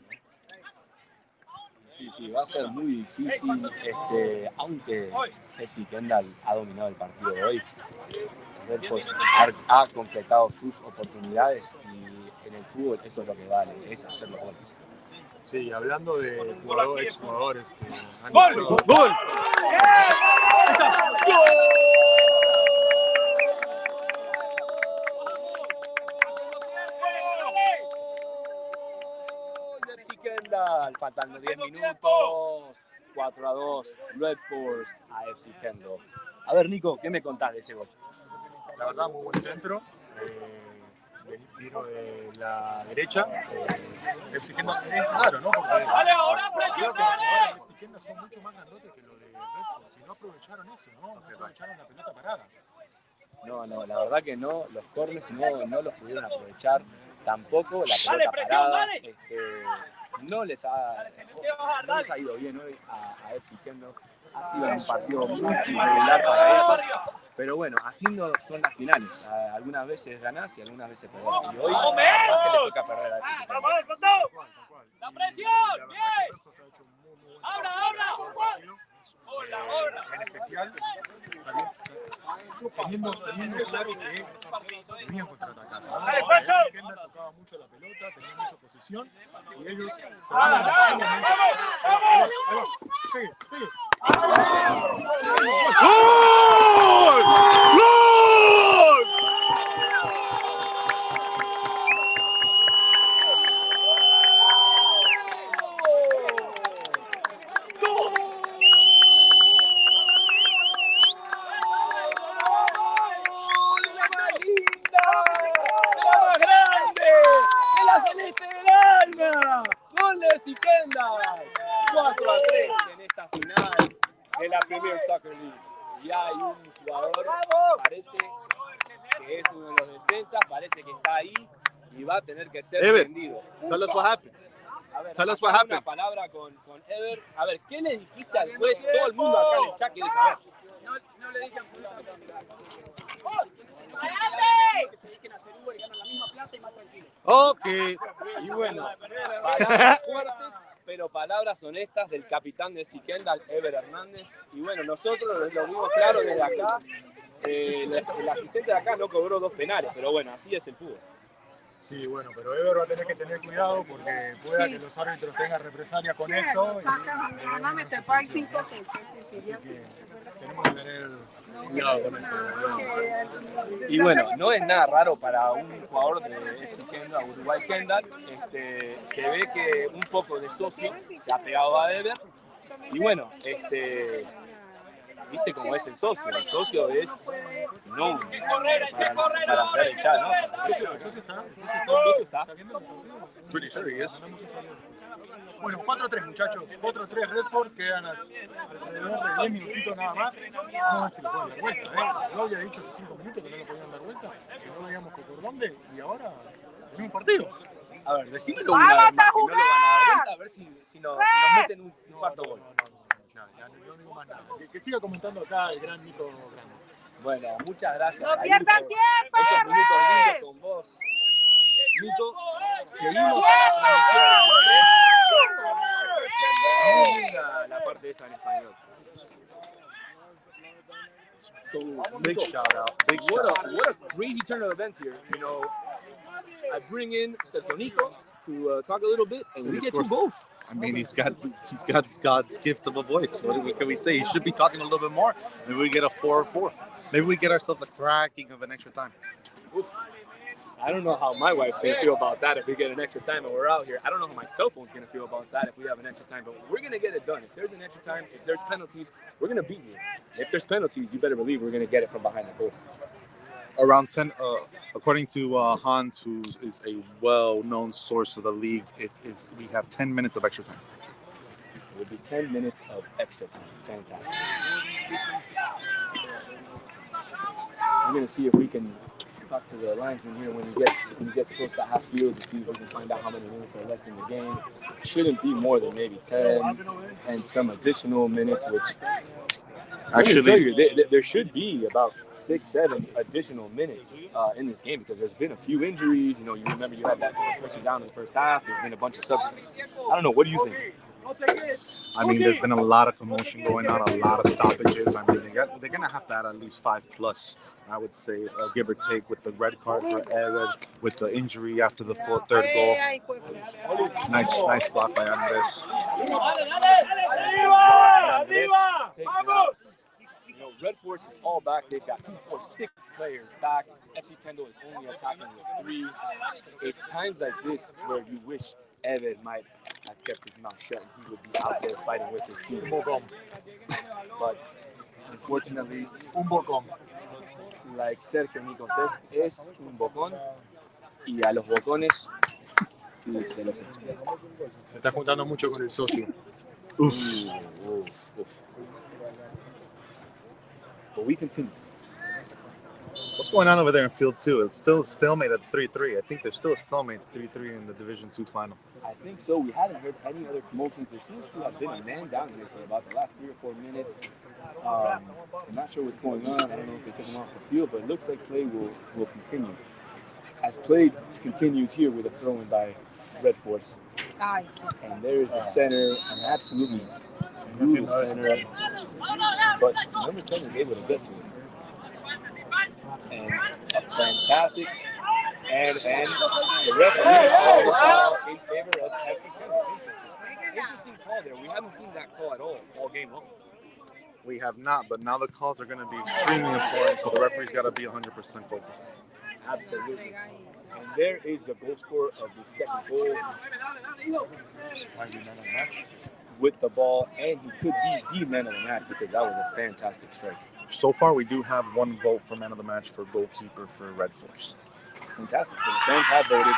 Sí, va a ser muy difícil, aunque FC Kendal ha dominado el partido de hoy. Red Force ha completado sus oportunidades y en el fútbol eso es lo que vale, es hacer los goles. Sí, hablando de exjugadores que han ¡Gol! ¡Gol! FC Kendal, faltando 10 minutos, 4-2, Red Force a FC Kendal. A ver, Nico, ¿qué me contás de ese gol? La verdad, muy buen centro. Tiro de la derecha. FC Kendal es raro, ¿no? Porque creo que los jugadores de FC Kendal son mucho más grandotes que los de Red Force. Y no aprovecharon eso, ¿no? No aprovecharon la pelota parada. No, la verdad que no. Los corners no los pudieron aprovechar. tampoco la pelota parada. No les ha ido bien hoy a FC Kendal. Ha sido un partido muy irregular para ellos. Pero bueno, así no son las finales. Algunas veces ganás y algunas veces perdés. Y hoy que le toca perder a FC Kendal. ¡La presión! ¡Bien! ¡Abra! En especial, teniendo claro que venían contraatacar. Kendal tocaba mucho la pelota, tenía mucha posesión y ellos sabían en qué momento. Pegue. ¡Gol! ¡Gol! FC Kendal 4-3 en esta final de la Premier Soccer League. Y hay un jugador, parece que es uno de los defensas, parece que está ahí y va a tener que ser vendido. Tell us what happened. A ver, Tell us what happened. Una palabra con Ever. A ver, ¿qué le dijiste al juez? Todo el mundo acá en el chat quiere saber. No le dije absolutamente nada. Que se dediquen a hacer Uber y ganan la misma plata y más tranquilo. Ok. Y bueno, palabras fuertes, pero palabras honestas del capitán de FC Kendal, Ever Hernández. Y bueno, nosotros lo vimos claro desde acá. El asistente de acá no cobró 2 penales, pero bueno, así es el fútbol. Sí, bueno, pero Ever va a tener que tener cuidado porque pueda que los árbitros tengan represalia con esto. Van a meter por ahí 5 pesos. Tenemos que tener cuidado con eso. Y bueno, no es nada raro para un jugador de FC Kendal, Uruguay Kendal. Se ve que un poco de socio se ha pegado a Ever. Y bueno, viste cómo es el socio. El socio es no para hacer echar, ¿no? El socio está. Pretty sure he is. Bueno, 4-3 muchachos, 4-3 Red Force, quedan alrededor de 10 minutitos nada más. Vamos a ver si lo pueden dar vuelta. Yo había dicho hace 5 minutos que no lo podían dar vuelta, que no veíamos por dónde, y ahora tenemos un partido. A ver, decímelo una vez más que no lo van a dar vuelta, a ver si nos meten un cuarto gol. Ya no digo más nada. Que siga comentando acá el gran Nico Grande. Bueno, muchas gracias. ¡No pierdan tiempo! Esos minutos lindos con vos, Nico. Seguimos a la transmisión en inglés. La parte esa en español. So, Big shout out. Big shout out. What a crazy turn of events here. You know, I bring in Sergio Nico to talk a little bit, and we get 2 goals. I mean, he's got God's gift of a voice. What can we say? He should be talking a little bit more. Maybe we get a 4-4. Maybe we get ourselves a cracking of an extra time. Oof. I don't know how my wife's going to feel about that if we get an extra time and we're out here. I don't know how my cell phone's going to feel about that if we have an extra time, but we're going to get it done. If there's an extra time, if there's penalties, we're going to beat you. If there's penalties, you better believe we're going to get it from behind the goal. Around 10, according to Hans, who is a well-known source of the league, we have 10 minutes of extra time. It will be 10 minutes of extra time. Fantastic. I'm going to see if we can talk to the linesman here when he gets close to half field to see if we can find out how many minutes are left in the game. Shouldn't be more than maybe 10 and some additional minutes, which actually there should be about 6-7 additional minutes in this game because there's been a few injuries. You know, you remember you had that person down in the first half. There's been a bunch of subs. I don't know. What do you think? I mean, there's been a lot of commotion going on, a lot of stoppages. I mean, they're going to have to add at least 5+. I would say, give or take, with the red card for Ever, with the injury after the third goal. Nice block by Andres. You know, Red Force is all back. They've got 2, 4, 6 players back. FC Kendal is only attacking with 3. It's times like this where you wish Ever might have kept his mouth shut and he would be out there fighting with his team. But unfortunately, like Sergio Nico says, es un bocón y a los bocones se los echa. Se está juntando mucho con el socio. Uf. But we continue. What's going on over there in field 2? It's still stalemate at 3-3. I think there's still a stalemate 3-3 in the Division 2 final. I think so. We haven't heard any other commotions. There seems to have been a man down here for about the last 3 or 4 minutes. I'm not sure what's going on. I don't know if they took him off the field, but it looks like play will continue. As play continues here with a throw-in by Red Force. And there is a center, an absolutely brutal center. But number 10 is able to get to it. And a fantastic and the referee called a foul in favor of FC Kendal. Interesting call there. We haven't seen that call at all game long. We have not, but now the calls are going to be extremely important, so the referee's got to be 100% focused. Absolutely. And there is the goal scorer of the second goal with the ball, and he could be the man of the match because that was a fantastic strike. So far, we do have 1 vote for man of the match for goalkeeper for Red Force. Fantastic. So the fans have voted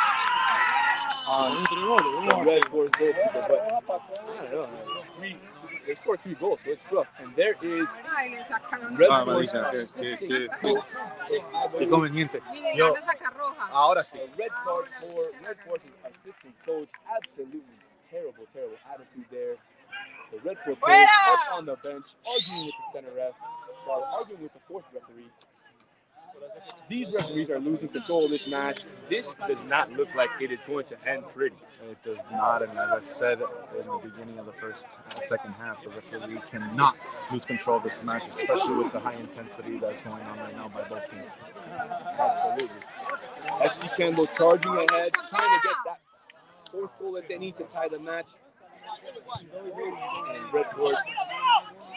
on the Red Force goalkeeper, but I don't know. They scored 3 goals, so it's rough. And there is Red Force assistant coach. Qué conveniente. Yo, ahora sí. Red card for Red Force's assistant coach. Absolutely terrible attitude there. The Red Force players up on the bench, arguing with the center ref, arguing with the 4th referee. These referees are losing control of this match. This does not look like it is going to end pretty. It does not, and as I said in the beginning of the second half, the referee cannot lose control of this match, especially with the high intensity that's going on right now by both teams. Absolutely. FC Kendal charging ahead, trying to get that 4th goal that they need to tie the match. And Red Force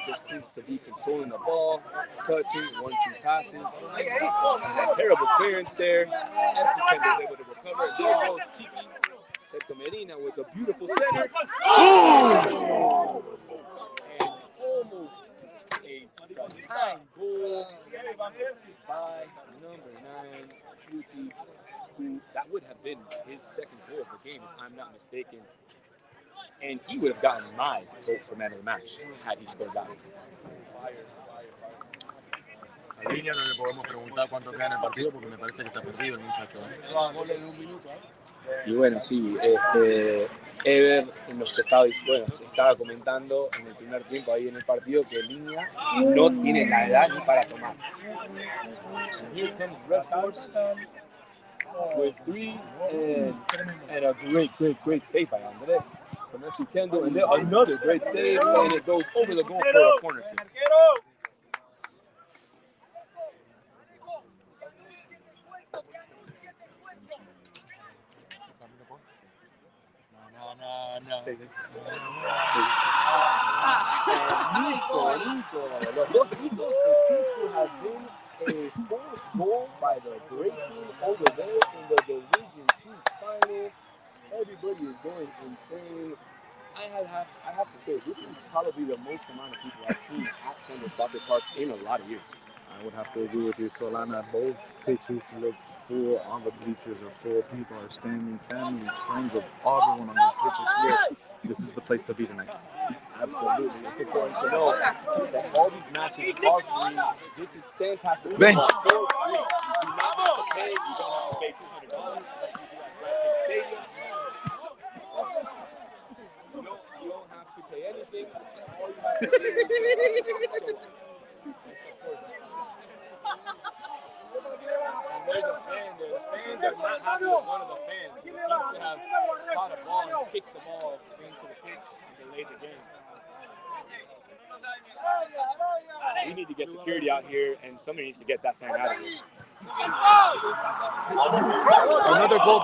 just seems to be controlling the ball, touching, 1-2 passes. And a terrible clearance there. FC Kendal is able to recover. And there goes Chiqui Checo Medina with a beautiful center. Oh! And almost a tying goal by number 9, Yuki, who that would have been his 2nd goal of the game, if I'm not mistaken. And he would have gotten my vote for man of the match had he scored that one. A Línea no le podemos preguntar cuánto queda en el partido porque me parece que está perdido el muchacho. Y bueno, sí, Ever se estaba comentando en el primer tiempo ahí en el partido que Línea no tiene la edad ni para tomar. And here comes Red Force with 3 and a great save by Andres from FC Kendal, and then another great save, and it goes over the goal for a corner kick. Nico, los 2 Nicos, it seems to have been a 4th goal by the great team over there in the Division 2 final. Everybody is going insane. I have to say, this is probably the most amount of people I've seen at Kendal Soccer Park in a lot of years. I would have to agree with you, Solana. Both pitches look full. On the bleachers are full. People are standing. Families, friends of everyone on the pitches here. This is the place to be tonight. Absolutely. It's important to know that all these matches are free. This is fantastic. Ben. You do not have to pay. You don't have to pay $200 like you do at DraftKings Stadium. You don't have to pay anything. All you have to do is support them. And there's a fan there. The fans are not happy with one of the fans. He seems to have caught a ball and kicked the ball into the pitch and delayed the game. We need to get security out here, and somebody needs to get that fan out of here. Another goal.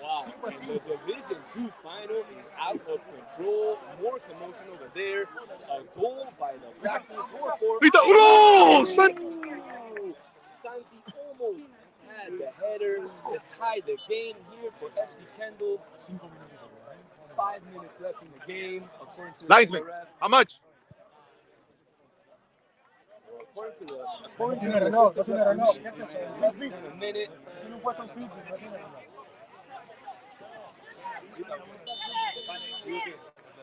Wow. And the Division 2 final is out of control. More commotion over there. A goal by the black team. 4-4. Santi almost had the header to tie the game here for FC Kendal. 5 minutes left in the game, according to Linesman, the ref. how much? According to the assistant referee, less than a minute.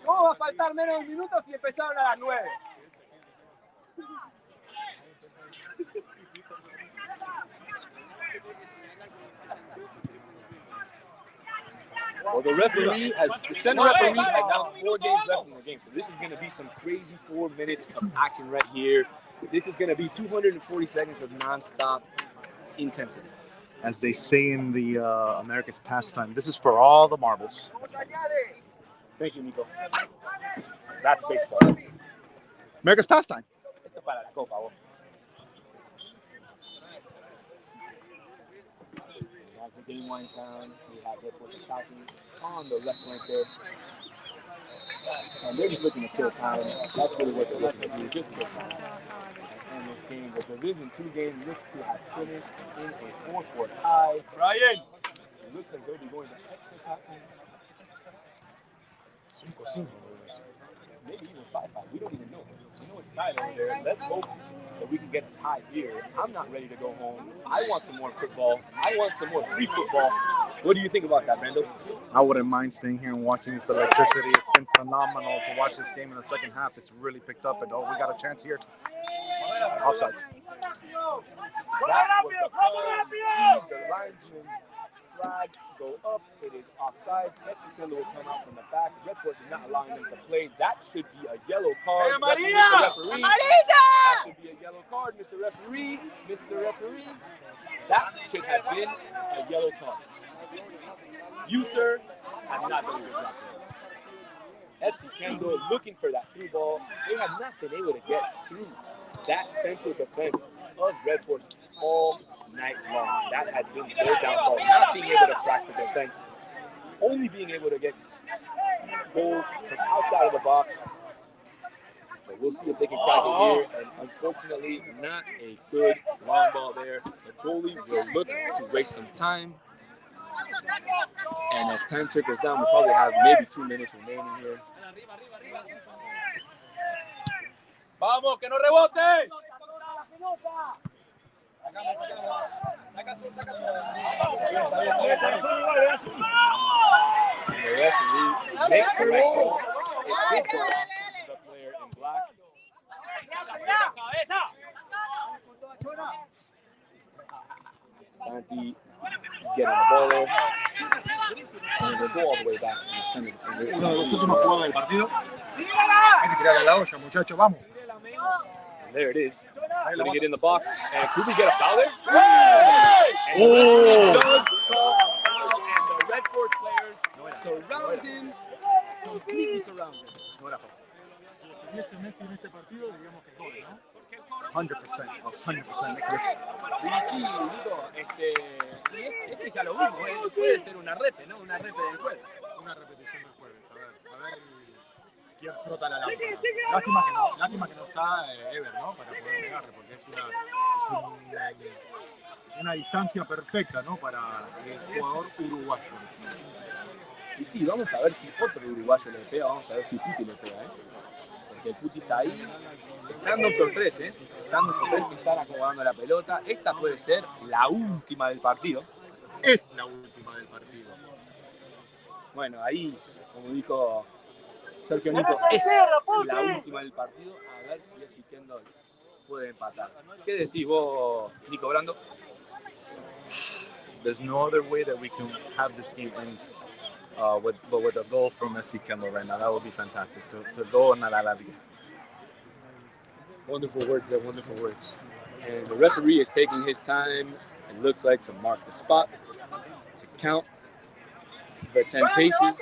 ¿Cómo va a faltar menos de 1 minuto si empezaron a las 9? Well, the center referee announced 4 games left in the game. So this is going to be some crazy 4 minutes of action right here. This is going to be 240 seconds of nonstop intensity. As they say in the America's pastime, this is for all the marbles. Thank you, Nico. That's baseball. America's pastime. Esto para la copa, vos. As the game winds down, we have Red Force attacking on the left flank there. And they're just looking to kill time. That's really what they're looking to do, just kill time. And this game, the Division II game looks to have finished in a 4-4 tie. Brian. It looks like they'll be going to extra time. 5-5. Maybe even 5-5. We don't even know. We know it's tied over there. Let's hope that we can get a tie here. I'm not ready to go home. I want some more football. I want some more free football. What do you think about that, Brando? I wouldn't mind staying here and watching this electricity. It's been phenomenal to watch this game in the second half. It's really picked up, and we got a chance here. Offside. That was the linesman's flag go up. It is offsides. FC Kendal will come out from the back. Red Force is not allowing them to play. That should be a yellow card. Hey, Mr. Referee. That should be a yellow card, Mr. Referee. Mr. Referee. That should have been a yellow card. You, sir, have not done a good job today. FC Kendal looking for that through ball. They have not been able to get through that central defense of Red Force all night long. That has been their downfall. Not being able to crack the defense, only being able to get goals from outside of the box. But we'll see if they can crack it here. And unfortunately, not a good long ball there. The goalie will look to waste some time. And as time trickles down, we'll probably have maybe 2 minutes remaining here. Vamos, que no rebote. The referee makes the right call. It did go off the player in black. Santi getting the ball there. And we'll go all the way back to the center. Una de las últimas jugadas del partido. Hay que tirar a la olla, muchachos, vamos. And there it is. Putting it in the box. And could we get a foul there? And Oh. he does call a foul, and the Red Force players surround him, completely surround him. Si estuviese Messi en este partido, diríamos que es gol, ¿no? 100%, 100%, Nicholas. Y sí, Nico, este ya lo vimos, puede ser una repe, ¿no? Una repe del jueves. Una repetición del jueves, a ver quién frota la lámpara. Lástima que no está Ever, ¿no? Para poder pegarle, porque es una distancia perfecta, ¿no? Para el jugador uruguayo. Y sí, vamos a ver si otro uruguayo le pega, vamos a ver si Puti le pega, ¿eh? Porque el Puti está ahí, estando por 3, ¿eh? Estando por 3 que están acomodando la pelota. Esta puede ser la última del partido. Es la última del partido. Bueno, ahí, como dijo Sergio Nico, es la última del partido. A ver si FC Kendal puede empatar. ¿Qué decís vos, Nico Brando? There's no other way that we can have this game end with a goal from FC Kendal right now. That would be fantastic to go on la liga. Wonderful words there, wonderful words. And the referee is taking his time, it looks like, to mark the spot, to count the 10 paces.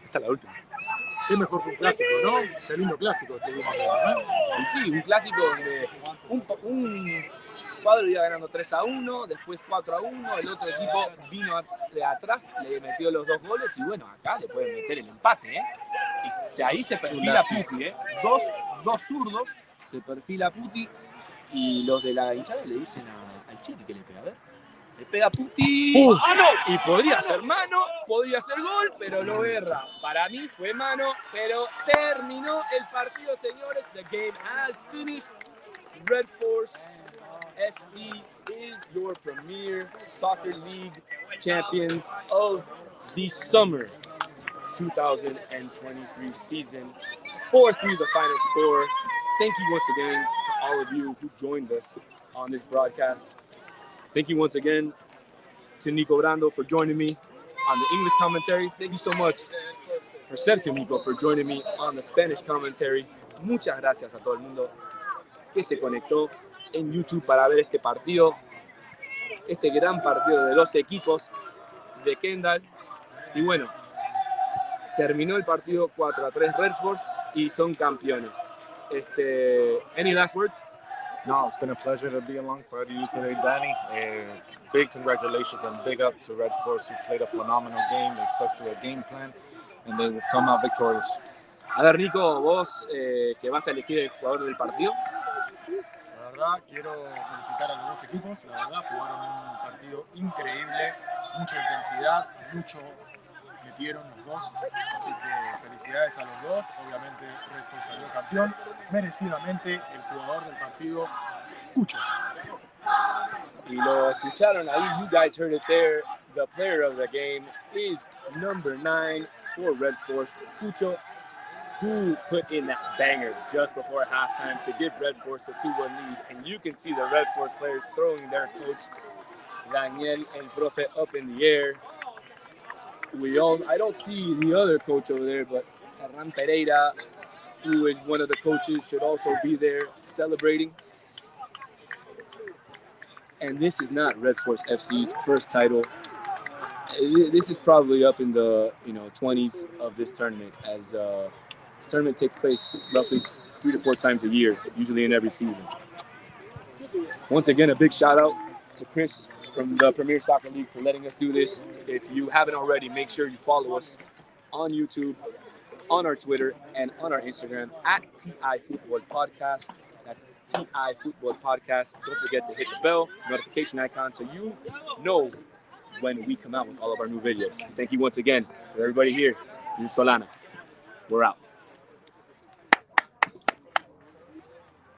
Esta es la última. Qué mejor que un clásico, ¿no? Qué lindo clásico estuvimos viendo, ¿no? Y sí, un clásico donde un cuadro iba ganando 3-1, después 4-1, el otro equipo vino de atrás, le metió los 2 goles y bueno, acá le pueden meter el empate, ¿eh? Y ahí se perfila Puti, ¿eh? Dos zurdos, se perfila Puti y los de la hinchada le dicen al Chile que le pega, a ver. Le pega Puti, mano, y podría ser mano, podría ser gol, pero lo erra. Para mí fue mano, pero terminó el partido, señores. The game has finished. Red Force FC is your premier soccer league champions of the summer 2023 season. 4-3 the final score. thank you once again to all of you who joined us on this broadcast. Thank you once again to Nico Brando for joining me on the English commentary. Thank you so much for Sergio Nico for joining me on the Spanish commentary. Muchas gracias a todo el mundo que se conectó en YouTube para ver este partido, este gran partido de los equipos de Kendal. Y bueno, terminó el partido 4-3 Red Force y son campeones. Any last words? No, it's been a pleasure to be alongside you today, Danny. Big congratulations and big up to Red Force, who played a phenomenal game. They stuck to a game plan, and they will come out victorious. A ver, Nico, vos que vas a elegir el jugador del partido. La verdad, quiero felicitar a los dos equipos. La verdad, jugaron un partido increíble, mucha intensidad, mucho metieron los dos. Así que felicidades a los dos. Obviamente, Red Force salió campeón. Merecidamente, el jugador del partido, Cucho. Y lo escucharon ahí. You guys heard it there. The player of the game is number 9 for Red Force, Cucho, who put in that banger just before halftime to give Red Force a 2-1 lead. And you can see the Red Force players throwing their coach, Daniel and Profe, up in the air. I don't see the other coach over there, but Ferran Pereira, who is one of the coaches, should also be there celebrating. And this is not Red Force FC's first title. This is probably up in the 20s of this tournament, as this tournament takes place roughly 3 to 4 times a year, usually in every season. Once again, a big shout out to Chris from the Premier Soccer League for letting us do this. If you haven't already, make sure you follow us on YouTube, on our Twitter, and on our Instagram at TI Futbol Podcast. That's TI Futbol Podcast. Don't forget to hit the bell notification icon so you know when we come out with all of our new videos. Thank you once again for everybody here. This is Solana. We're out.